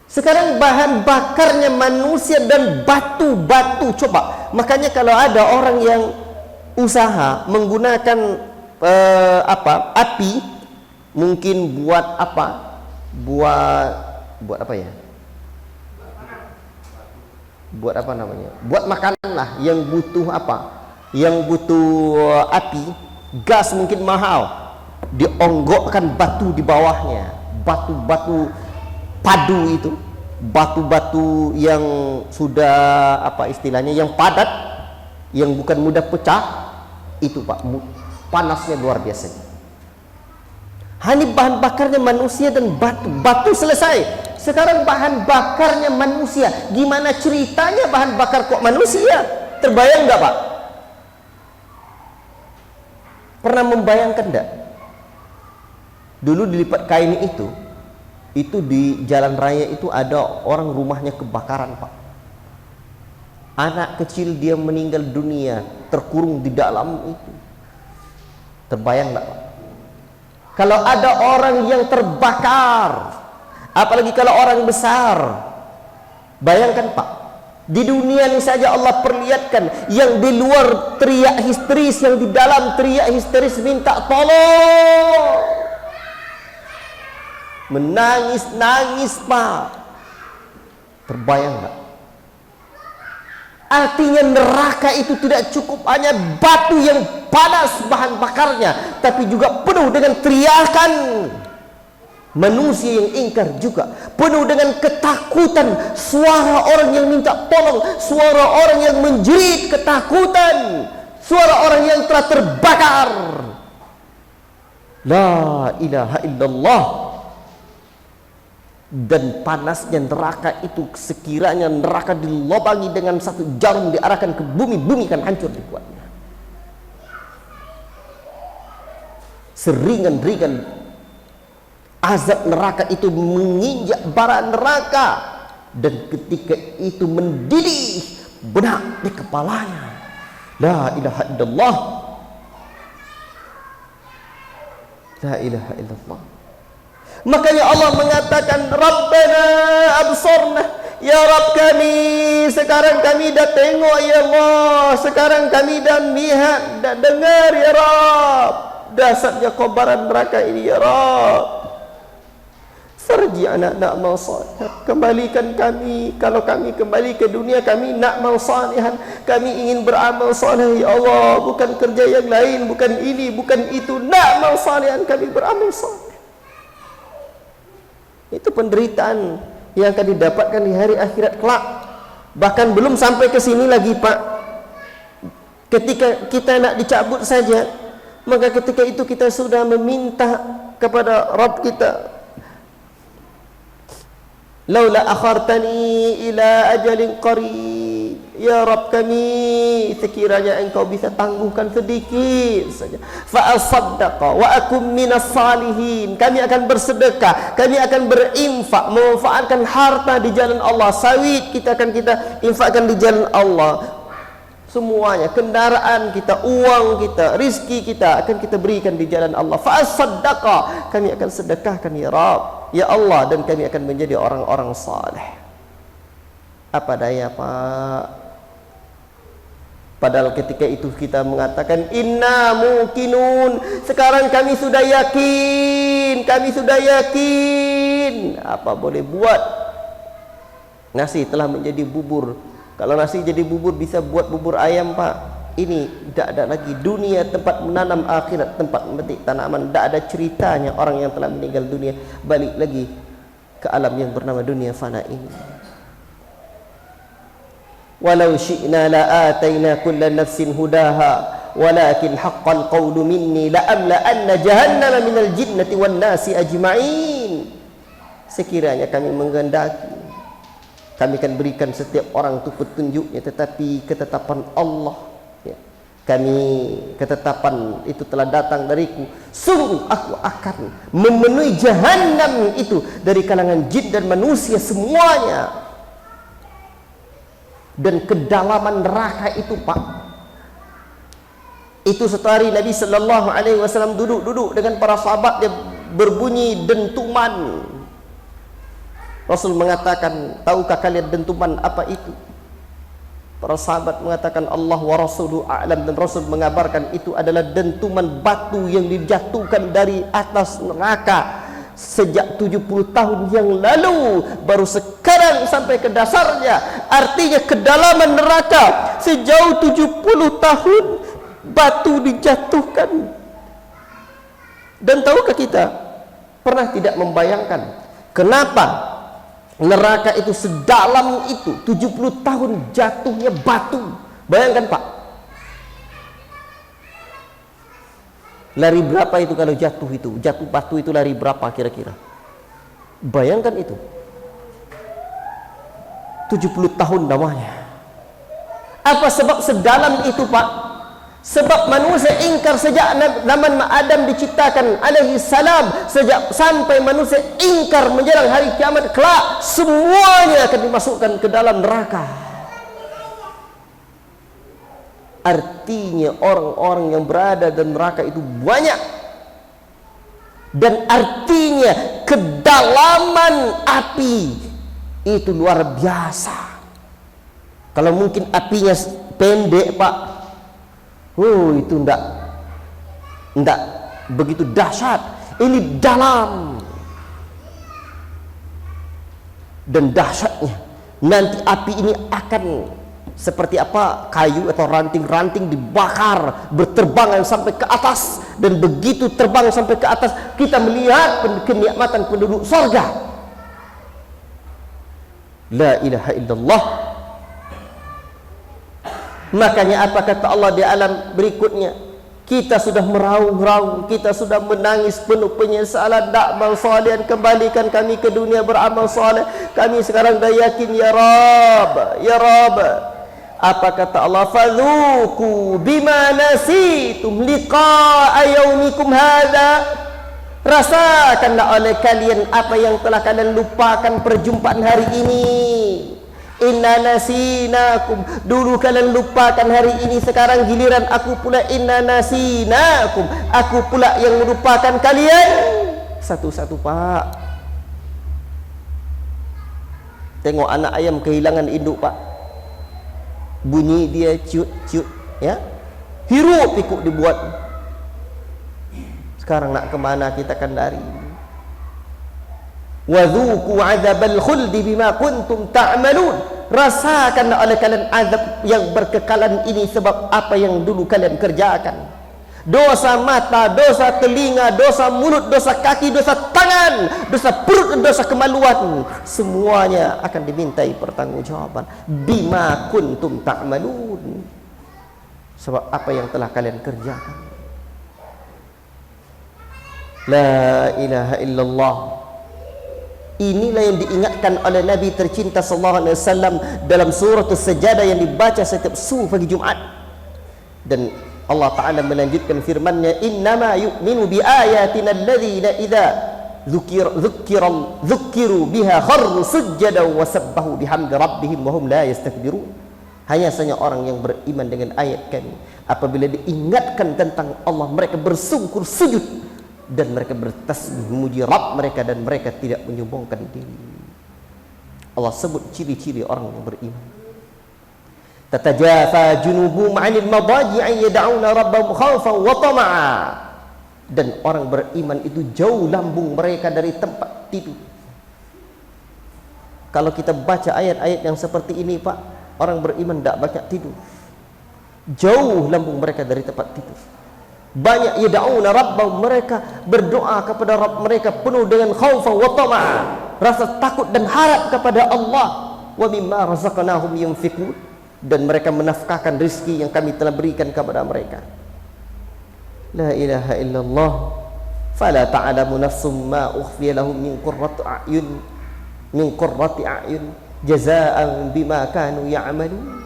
A: Sekarang bahan bakarnya manusia dan batu-batu. Coba, makanya kalau ada orang yang usaha menggunakan api, mungkin buat apa? Buat apa ya? Buat apa namanya? Buat makanan lah, yang butuh apa? Yang butuh api, gas mungkin mahal. Dionggokkan batu di bawahnya, batu-batu padu itu, batu-batu yang sudah apa istilahnya, yang padat, yang bukan mudah pecah, itu Pak, panasnya luar biasa. Hanya bahan bakarnya manusia dan batu selesai. Sekarang bahan bakarnya manusia, gimana ceritanya bahan bakar kok manusia? Terbayang nggak Pak? Pernah membayangkan enggak? Dulu dilipat kain itu di jalan raya itu ada orang rumahnya kebakaran Pak. Anak kecil dia meninggal dunia, terkurung di dalam itu. Terbayang enggak Pak? Kalau ada orang yang terbakar, apalagi kalau orang besar. Bayangkan Pak, di dunia ini saja Allah perlihatkan, yang di luar teriak histeris, yang di dalam teriak histeris minta tolong. Menangis-nangis Pak. Terbayang nggak? Artinya neraka itu tidak cukup hanya batu yang panas bahan bakarnya, tapi juga penuh dengan teriakan manusia yang ingkar, juga penuh dengan ketakutan, suara orang yang minta tolong, suara orang yang menjerit ketakutan, suara orang yang telah terbakar. La ilaha illallah. Dan panasnya neraka itu, sekiranya neraka dilobangi dengan satu jarum diarahkan ke bumi, bumi kan hancur dibuatnya. Seringan-ringan azab neraka itu menginjak bara neraka, dan ketika itu mendidih benak di kepalanya. La ilaha illallah, la ilaha illallah. Makanya Allah mengatakan, Rabbana absarna, ya Rabb kami, sekarang kami dah tengok ya Allah, sekarang kami dah lihat, dah dengar ya Rabb dahsyatnya kobaran neraka ini ya Rabb. Farji'na na'mal salihan, kembalikan kami. Kalau kami kembali ke dunia, kami na'mal salihan, kami ingin beramal saleh ya Allah, bukan kerja yang lain, bukan ini, bukan itu, na'mal salihan, kami beramal saleh. Itu penderitaan yang akan didapatkan di hari akhirat kelak. Bahkan belum sampai ke sini lagi Pak, ketika kita nak dicabut saja, maka ketika itu kita sudah meminta kepada Rabb kita, laula akhartani ila ajalin qarib, ya Rabb kami, sekiranya engkau bisa tangguhkan sedikit saja, fa asaddaqa wa akum minas salihin, kami akan bersedekah, kami akan berinfak, memanfaatkan harta di jalan Allah, sawit kita akan kita infakkan di jalan Allah, semuanya, kendaraan kita, uang kita, rizki kita akan kita berikan di jalan Allah. Fa asaddaqa, kami akan sedekahkan ya Rabb, ya Allah, dan kami akan menjadi orang-orang saleh. Apa daya Pak? Padahal ketika itu kita mengatakan inna muqinun, sekarang kami sudah yakin, kami sudah yakin. Apa boleh buat? Nasi telah menjadi bubur. Kalau nasi jadi bubur, bisa buat bubur ayam Pak. Ini tidak ada lagi dunia tempat menanam, akhirat tempat memetik tanaman. Tidak ada ceritanya orang yang telah meninggal dunia balik lagi ke alam yang bernama dunia fana ini. Walau syi'na la'atayna kulla nafsin hudaha walakin haqqal qawlu minni la'amla'anna jahannama minal jinnati wan nasi ajma'in. Sekiranya kami menghendaki, kami akan berikan setiap orang itu petunjuknya, tetapi ketetapan Allah, ya, kami, ketetapan itu telah datang dariku, sungguh aku akan memenuhi jahannam itu dari kalangan jin dan manusia semuanya. Dan kedalaman neraka itu Pak, itu satu hari Nabi sallallahu alaihi wasallam duduk dengan para sahabat, dia berbunyi dentuman. Rasul mengatakan, tahukah kalian dentuman apa itu? Para sahabat mengatakan Allah wa rasuluhu a'lam, dan Rasul mengabarkan itu adalah dentuman batu yang dijatuhkan dari atas neraka sejak 70 tahun yang lalu, baru sekarang sampai ke dasarnya. Artinya kedalaman neraka sejauh 70 tahun batu dijatuhkan. Dan tahukah kita pernah tidak membayangkan kenapa neraka itu sedalam itu, 70 tahun jatuhnya batu? Bayangkan Pak, lari berapa itu kalau jatuh itu? Jatuh batu itu lari berapa kira-kira? Bayangkan itu, 70 tahun namanya. Apa sebab sedalam itu Pak? Sebab manusia ingkar sejak zaman Adam diciptakan alaihi salam, sejak sampai manusia ingkar menjelang hari kiamat kelak, semuanya akan dimasukkan ke dalam neraka. Artinya orang-orang yang berada dalam neraka itu banyak, dan artinya kedalaman api itu luar biasa. Kalau mungkin apinya pendek Pak, itu enggak begitu dahsyat. Ini dalam, dan dahsyatnya nanti api ini akan seperti apa? Kayu atau ranting-ranting dibakar, berterbangan sampai ke atas, dan begitu terbang sampai ke atas kita melihat kenikmatan penduduk surga. La ilaha illallah. Makanya apa kata Allah di alam berikutnya? Kita sudah meraung-raung, kita sudah menangis penuh penyesalan, na'mal salihan, kembalikan kami ke dunia beramal saleh. Kami sekarang dah yakin ya Rabb, ya Rabb. Apa kata Allah? Fadzuku bima nasitum liqa'a yaumikum hadza, Rasakanlah oleh kalian apa yang telah kalian lupakan perjumpaan hari ini. Inna nasinakum, dulu kalian lupakan hari ini, sekarang giliran aku pula. Inna nasinakum, aku pula yang melupakan kalian. Satu-satu Pak. Tengok anak ayam kehilangan induk Pak, bunyi dia ciut-ciut ya, hirup pikuk dibuat. Sekarang nak kemana kita akan lari? Wadzuqu adzabal khuldi bima kuntum ta'malun. Rasakanlah oleh kalian azab yang berkekalan ini sebab apa yang dulu kalian kerjakan. Dosa mata, dosa telinga, dosa mulut, dosa kaki, dosa tangan, dosa perut, dosa kemaluan, semuanya akan dimintai pertanggungjawaban. Bima kuntum ta'malun, sebab apa yang telah kalian kerjakan. La ilaha illallah. Inilah yang diingatkan oleh Nabi tercinta sallallahu alaihi wasallam dalam surah As-Sajdah yang dibaca setiap subuh pagi Jumat. Dan Allah Ta'ala melanjutkan firman-Nya, innama yu'minu bi ayatina alladhina idza dzukiru biha kharru sujjadan wa sabbahu bihamdi rabbihim wa hum la yastakbirun. Hanya saja orang yang beriman dengan ayat kami, apabila diingatkan tentang Allah, mereka bersungkur sujud dan mereka bertasbih memuji Rabb mereka dan mereka tidak menyombongkan diri. Allah sebut ciri-ciri orang yang beriman. Tatajafa junubuhum 'anil madaji'i yad'una rabbahum khaufan wa tama'a. Dan orang beriman itu jauh lambung mereka dari tempat tidur. Kalau kita baca ayat-ayat yang seperti ini Pak, orang beriman tidak banyak tidur. Jauh lambung mereka dari tempat tidur. Banyak yad'una rabbahum, mereka berdoa kepada Rabb mereka penuh dengan khaufan wa tama'a, rasa takut dan harap kepada Allah. Wa mimma razaqnahum yunfiqun, dan mereka menafkahkan rezeki yang kami telah berikan kepada mereka. La ilaha illallah. Fala ta'lamu nafsum ma ukhfiya lahum min qurrati a'yun jazaa'an bima kanu ya'malun.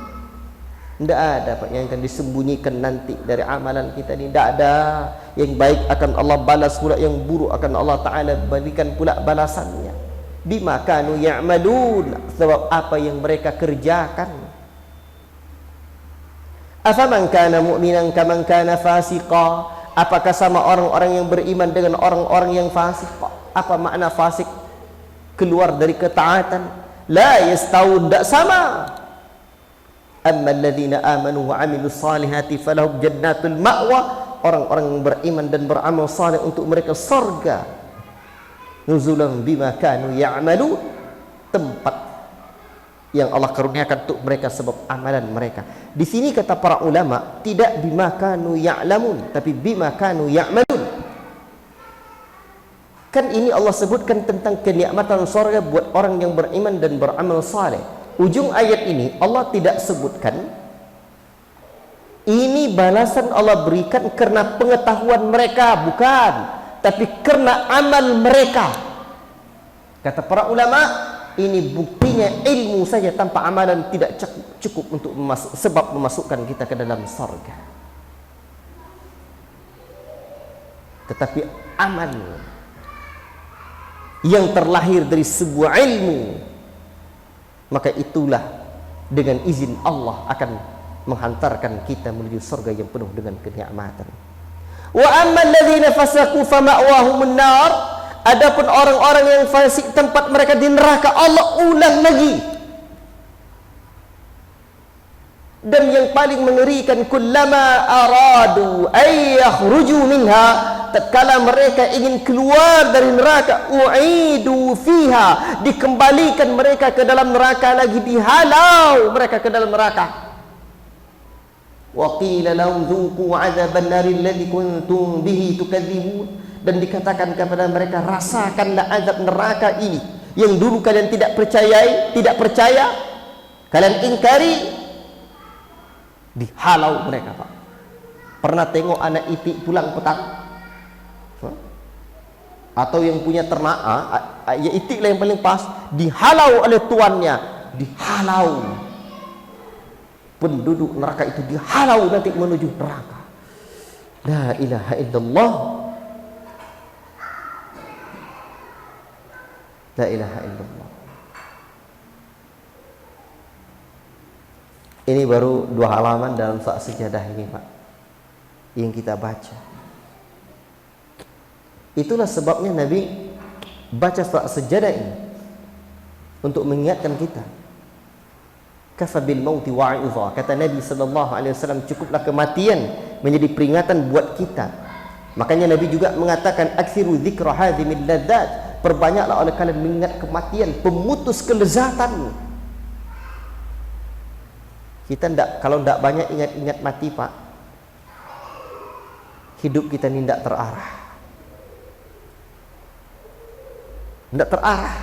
A: Tidak ada Pak yang akan disembunyikan nanti dari amalan kita ini. Tidak ada. Yang baik akan Allah balas pula, yang buruk akan Allah Ta'ala berikan pula balasannya. Bima kanu ya'malun, sebab apa yang mereka kerjakan. Afaman kana mu'minan kaman kana fasiqa. Apakah sama orang-orang yang beriman dengan orang-orang yang fasik? Apa makna fasik? Keluar dari ketaatan. La yastawun, tidak sama. Amma alladhina amanu wa 'amilus salihati falahum jannatul ma'wa. Orang-orang yang beriman dan beramal saleh, untuk mereka surga. Nuzulan bima kanu ya'malun, tempat yang Allah karuniakan untuk mereka sebab amalan mereka. Di sini kata para ulama, tidak bima kanu ya'lamun, tapi bima kanu ya'malun. Kan ini Allah sebutkan tentang kenikmatan surga buat orang yang beriman dan beramal saleh. Ujung ayat ini Allah tidak sebutkan ini balasan Allah berikan karena pengetahuan mereka, bukan, tapi karena amal mereka. Kata para ulama, ini buktinya ilmu saja tanpa amalan tidak cukup untuk sebab memasukkan kita ke dalam surga. Tetapi amal yang terlahir dari sebuah ilmu, maka itulah dengan izin Allah akan menghantarkan kita menuju surga yang penuh dengan kenikmatan. Wa ammal ladzina fasaqu fama'wahumun nar. Adapun orang-orang yang fasik, tempat mereka di neraka. Allah ulang lagi. Dan yang paling mengerikan, kullama aradu ay yakhruju minha, tatkala mereka ingin keluar dari neraka, u'idu fiha, dikembalikan mereka ke dalam neraka lagi, dihalau mereka ke dalam neraka. Wa qila lahum dhuqu 'adzaban nari alladhi kuntum bihi tukadzibun, dan dikatakan kepada mereka, rasakanlah azab neraka ini yang dulu kalian tidak percaya, kalian ingkari. Dihalau mereka Pak. Pernah tengok anak itik pulang petang? Atau yang punya ternak, ya itik lah yang paling pas, dihalau oleh tuannya, dihalau. Penduduk neraka itu dihalau nanti menuju neraka. La ilaha illallah. La ilaha illallah. Ini baru 2 halaman dalam surat Sajadah ini, Pak, yang kita baca. Itulah sebabnya Nabi baca surat Sajadah ini untuk mengingatkan kita. Kafa bil mauti wa'idha, kata Nabi sallallahu alaihi wasallam, cukuplah kematian menjadi peringatan buat kita. Makanya Nabi juga mengatakan aksiru dzikra hadhimil ladzat, perbanyaklah oleh kalian mengingat kematian, pemutus kelezatan. Kita kalau tidak banyak ingat-ingat mati, Pak, hidup kita ini tidak terarah. Tidak terarah.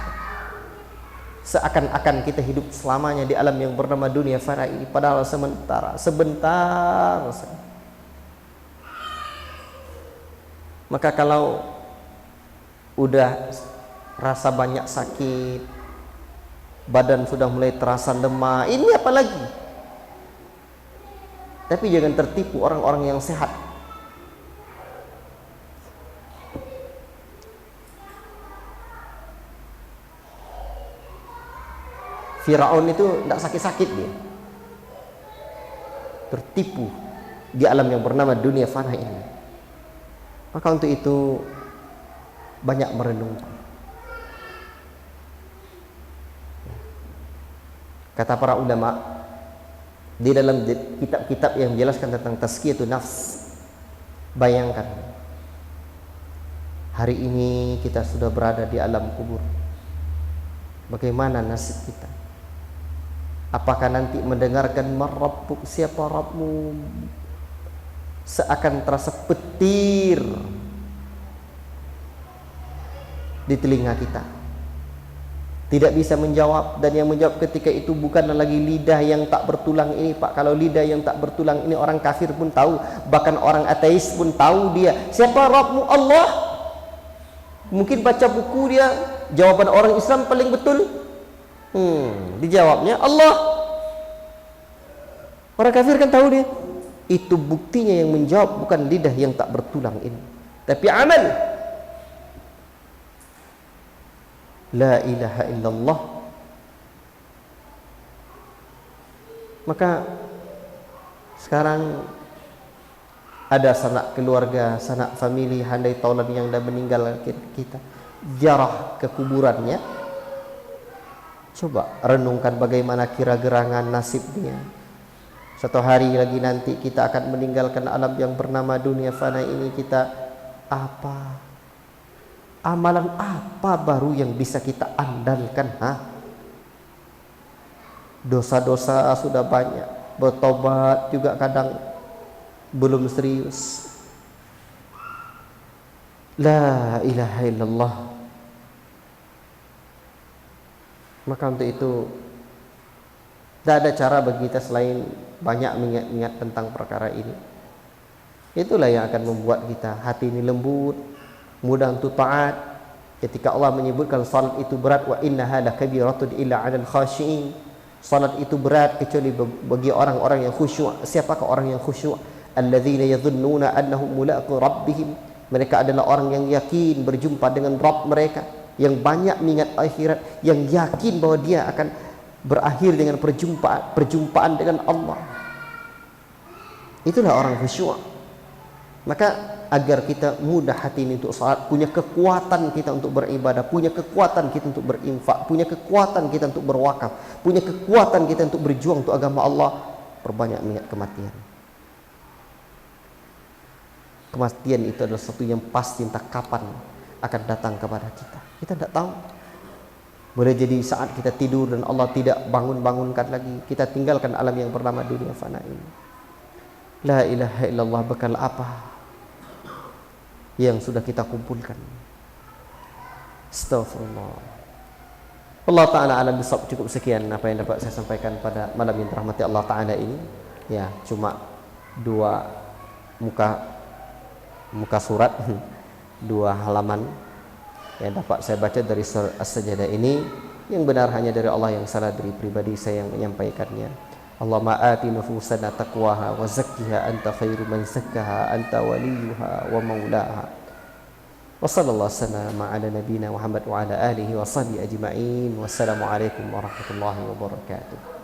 A: Seakan-akan kita hidup selamanya di alam yang bernama dunia fana ini, padahal sebentar. Maka kalau udah rasa banyak sakit, badan sudah mulai terasa lemah, ini apa lagi? Tapi jangan tertipu orang-orang yang sehat. Firaun itu tidak sakit-sakit dia. Tertipu di alam yang bernama dunia fana ini. Maka untuk itu banyak merenung. Kata para ulama di dalam kitab-kitab yang menjelaskan tentang tazkiyatun nafs, bayangkan hari ini kita sudah berada di alam kubur. Bagaimana nasib kita? Apakah nanti mendengarkan marabbuk, siapa Rabbmu, seakan terasa petir di telinga kita, tidak bisa menjawab. Dan yang menjawab ketika itu bukanlah lagi lidah yang tak bertulang ini, Pak. Kalau lidah yang tak bertulang ini orang kafir pun tahu, bahkan orang ateis pun tahu dia. Siapa Rabbmu? Allah. Mungkin baca buku dia, jawaban orang Islam paling betul, dijawabnya Allah. Orang kafir kan tahu dia. Itu buktinya yang menjawab bukan lidah yang tak bertulang ini, tapi amal. La ilaha illallah. Maka sekarang ada sanak keluarga, sanak famili, handai taulan yang dah meninggal kita, ziarah ke kuburannya. Coba renungkan bagaimana kira gerangan nasib dia. Satu hari lagi nanti kita akan meninggalkan alam yang bernama dunia fana ini. Kita apa? Amalan apa baru yang bisa kita andalkan? Dosa-dosa sudah banyak, bertobat juga kadang belum serius. La ilaha illallah. Maka untuk itu tidak ada cara bagi kita selain banyak mengingat-ingat tentang perkara ini. Itulah yang akan membuat kita hati ini lembut, mudah untuk taat. Ketika Allah menyebutkan salat itu berat, wa innaha lakabiratun illa 'alal khashiin, salat itu berat kecuali bagi orang-orang yang khusyuk. Siapakah orang yang khusyuk? Alladzina yadhunnuna annahum mulaqu rabbihim, mereka adalah orang yang yakin berjumpa dengan Rabb mereka, yang banyak mengingat akhirat, yang yakin bahwa dia akan berakhir dengan perjumpaan dengan Allah. Itulah orang khusyuk. Maka agar kita mudah hati ini untuk salat, punya kekuatan kita untuk beribadah, punya kekuatan kita untuk berinfak, punya kekuatan kita untuk berwakaf, punya kekuatan kita untuk berjuang untuk agama Allah, perbanyak mengingat kematian. Kematian itu adalah sesuatu yang pasti, entah kapan akan datang kepada kita. Kita tidak tahu. Boleh jadi saat kita tidur dan Allah tidak bangun-bangunkan lagi, kita tinggalkan alam yang bernama dunia fana ini. La ilaha illallah, bekal apa yang sudah kita kumpulkan? Astaghfirullah. Allah Ta'ala alam bisawab. Cukup sekian apa yang dapat saya sampaikan pada malam yang dirahmati Allah Ta'ala ini. Ya, cuma 2 muka surat, 2 halaman yang dapat saya baca dari surah As-Sajdah ini. Yang benar hanya dari Allah, yang salah dari pribadi saya yang menyampaikannya. Allahumma ati nufusana taqwaha wa zakkiha anta khairu man zakkaha anta waliyuha wa maulaha. Wassallallahu wasallam ala nabiyina Muhammad wa ala alihi wa sahbihi ajma'in. Wassalamualaikum warahmatullahi wabarakatuh.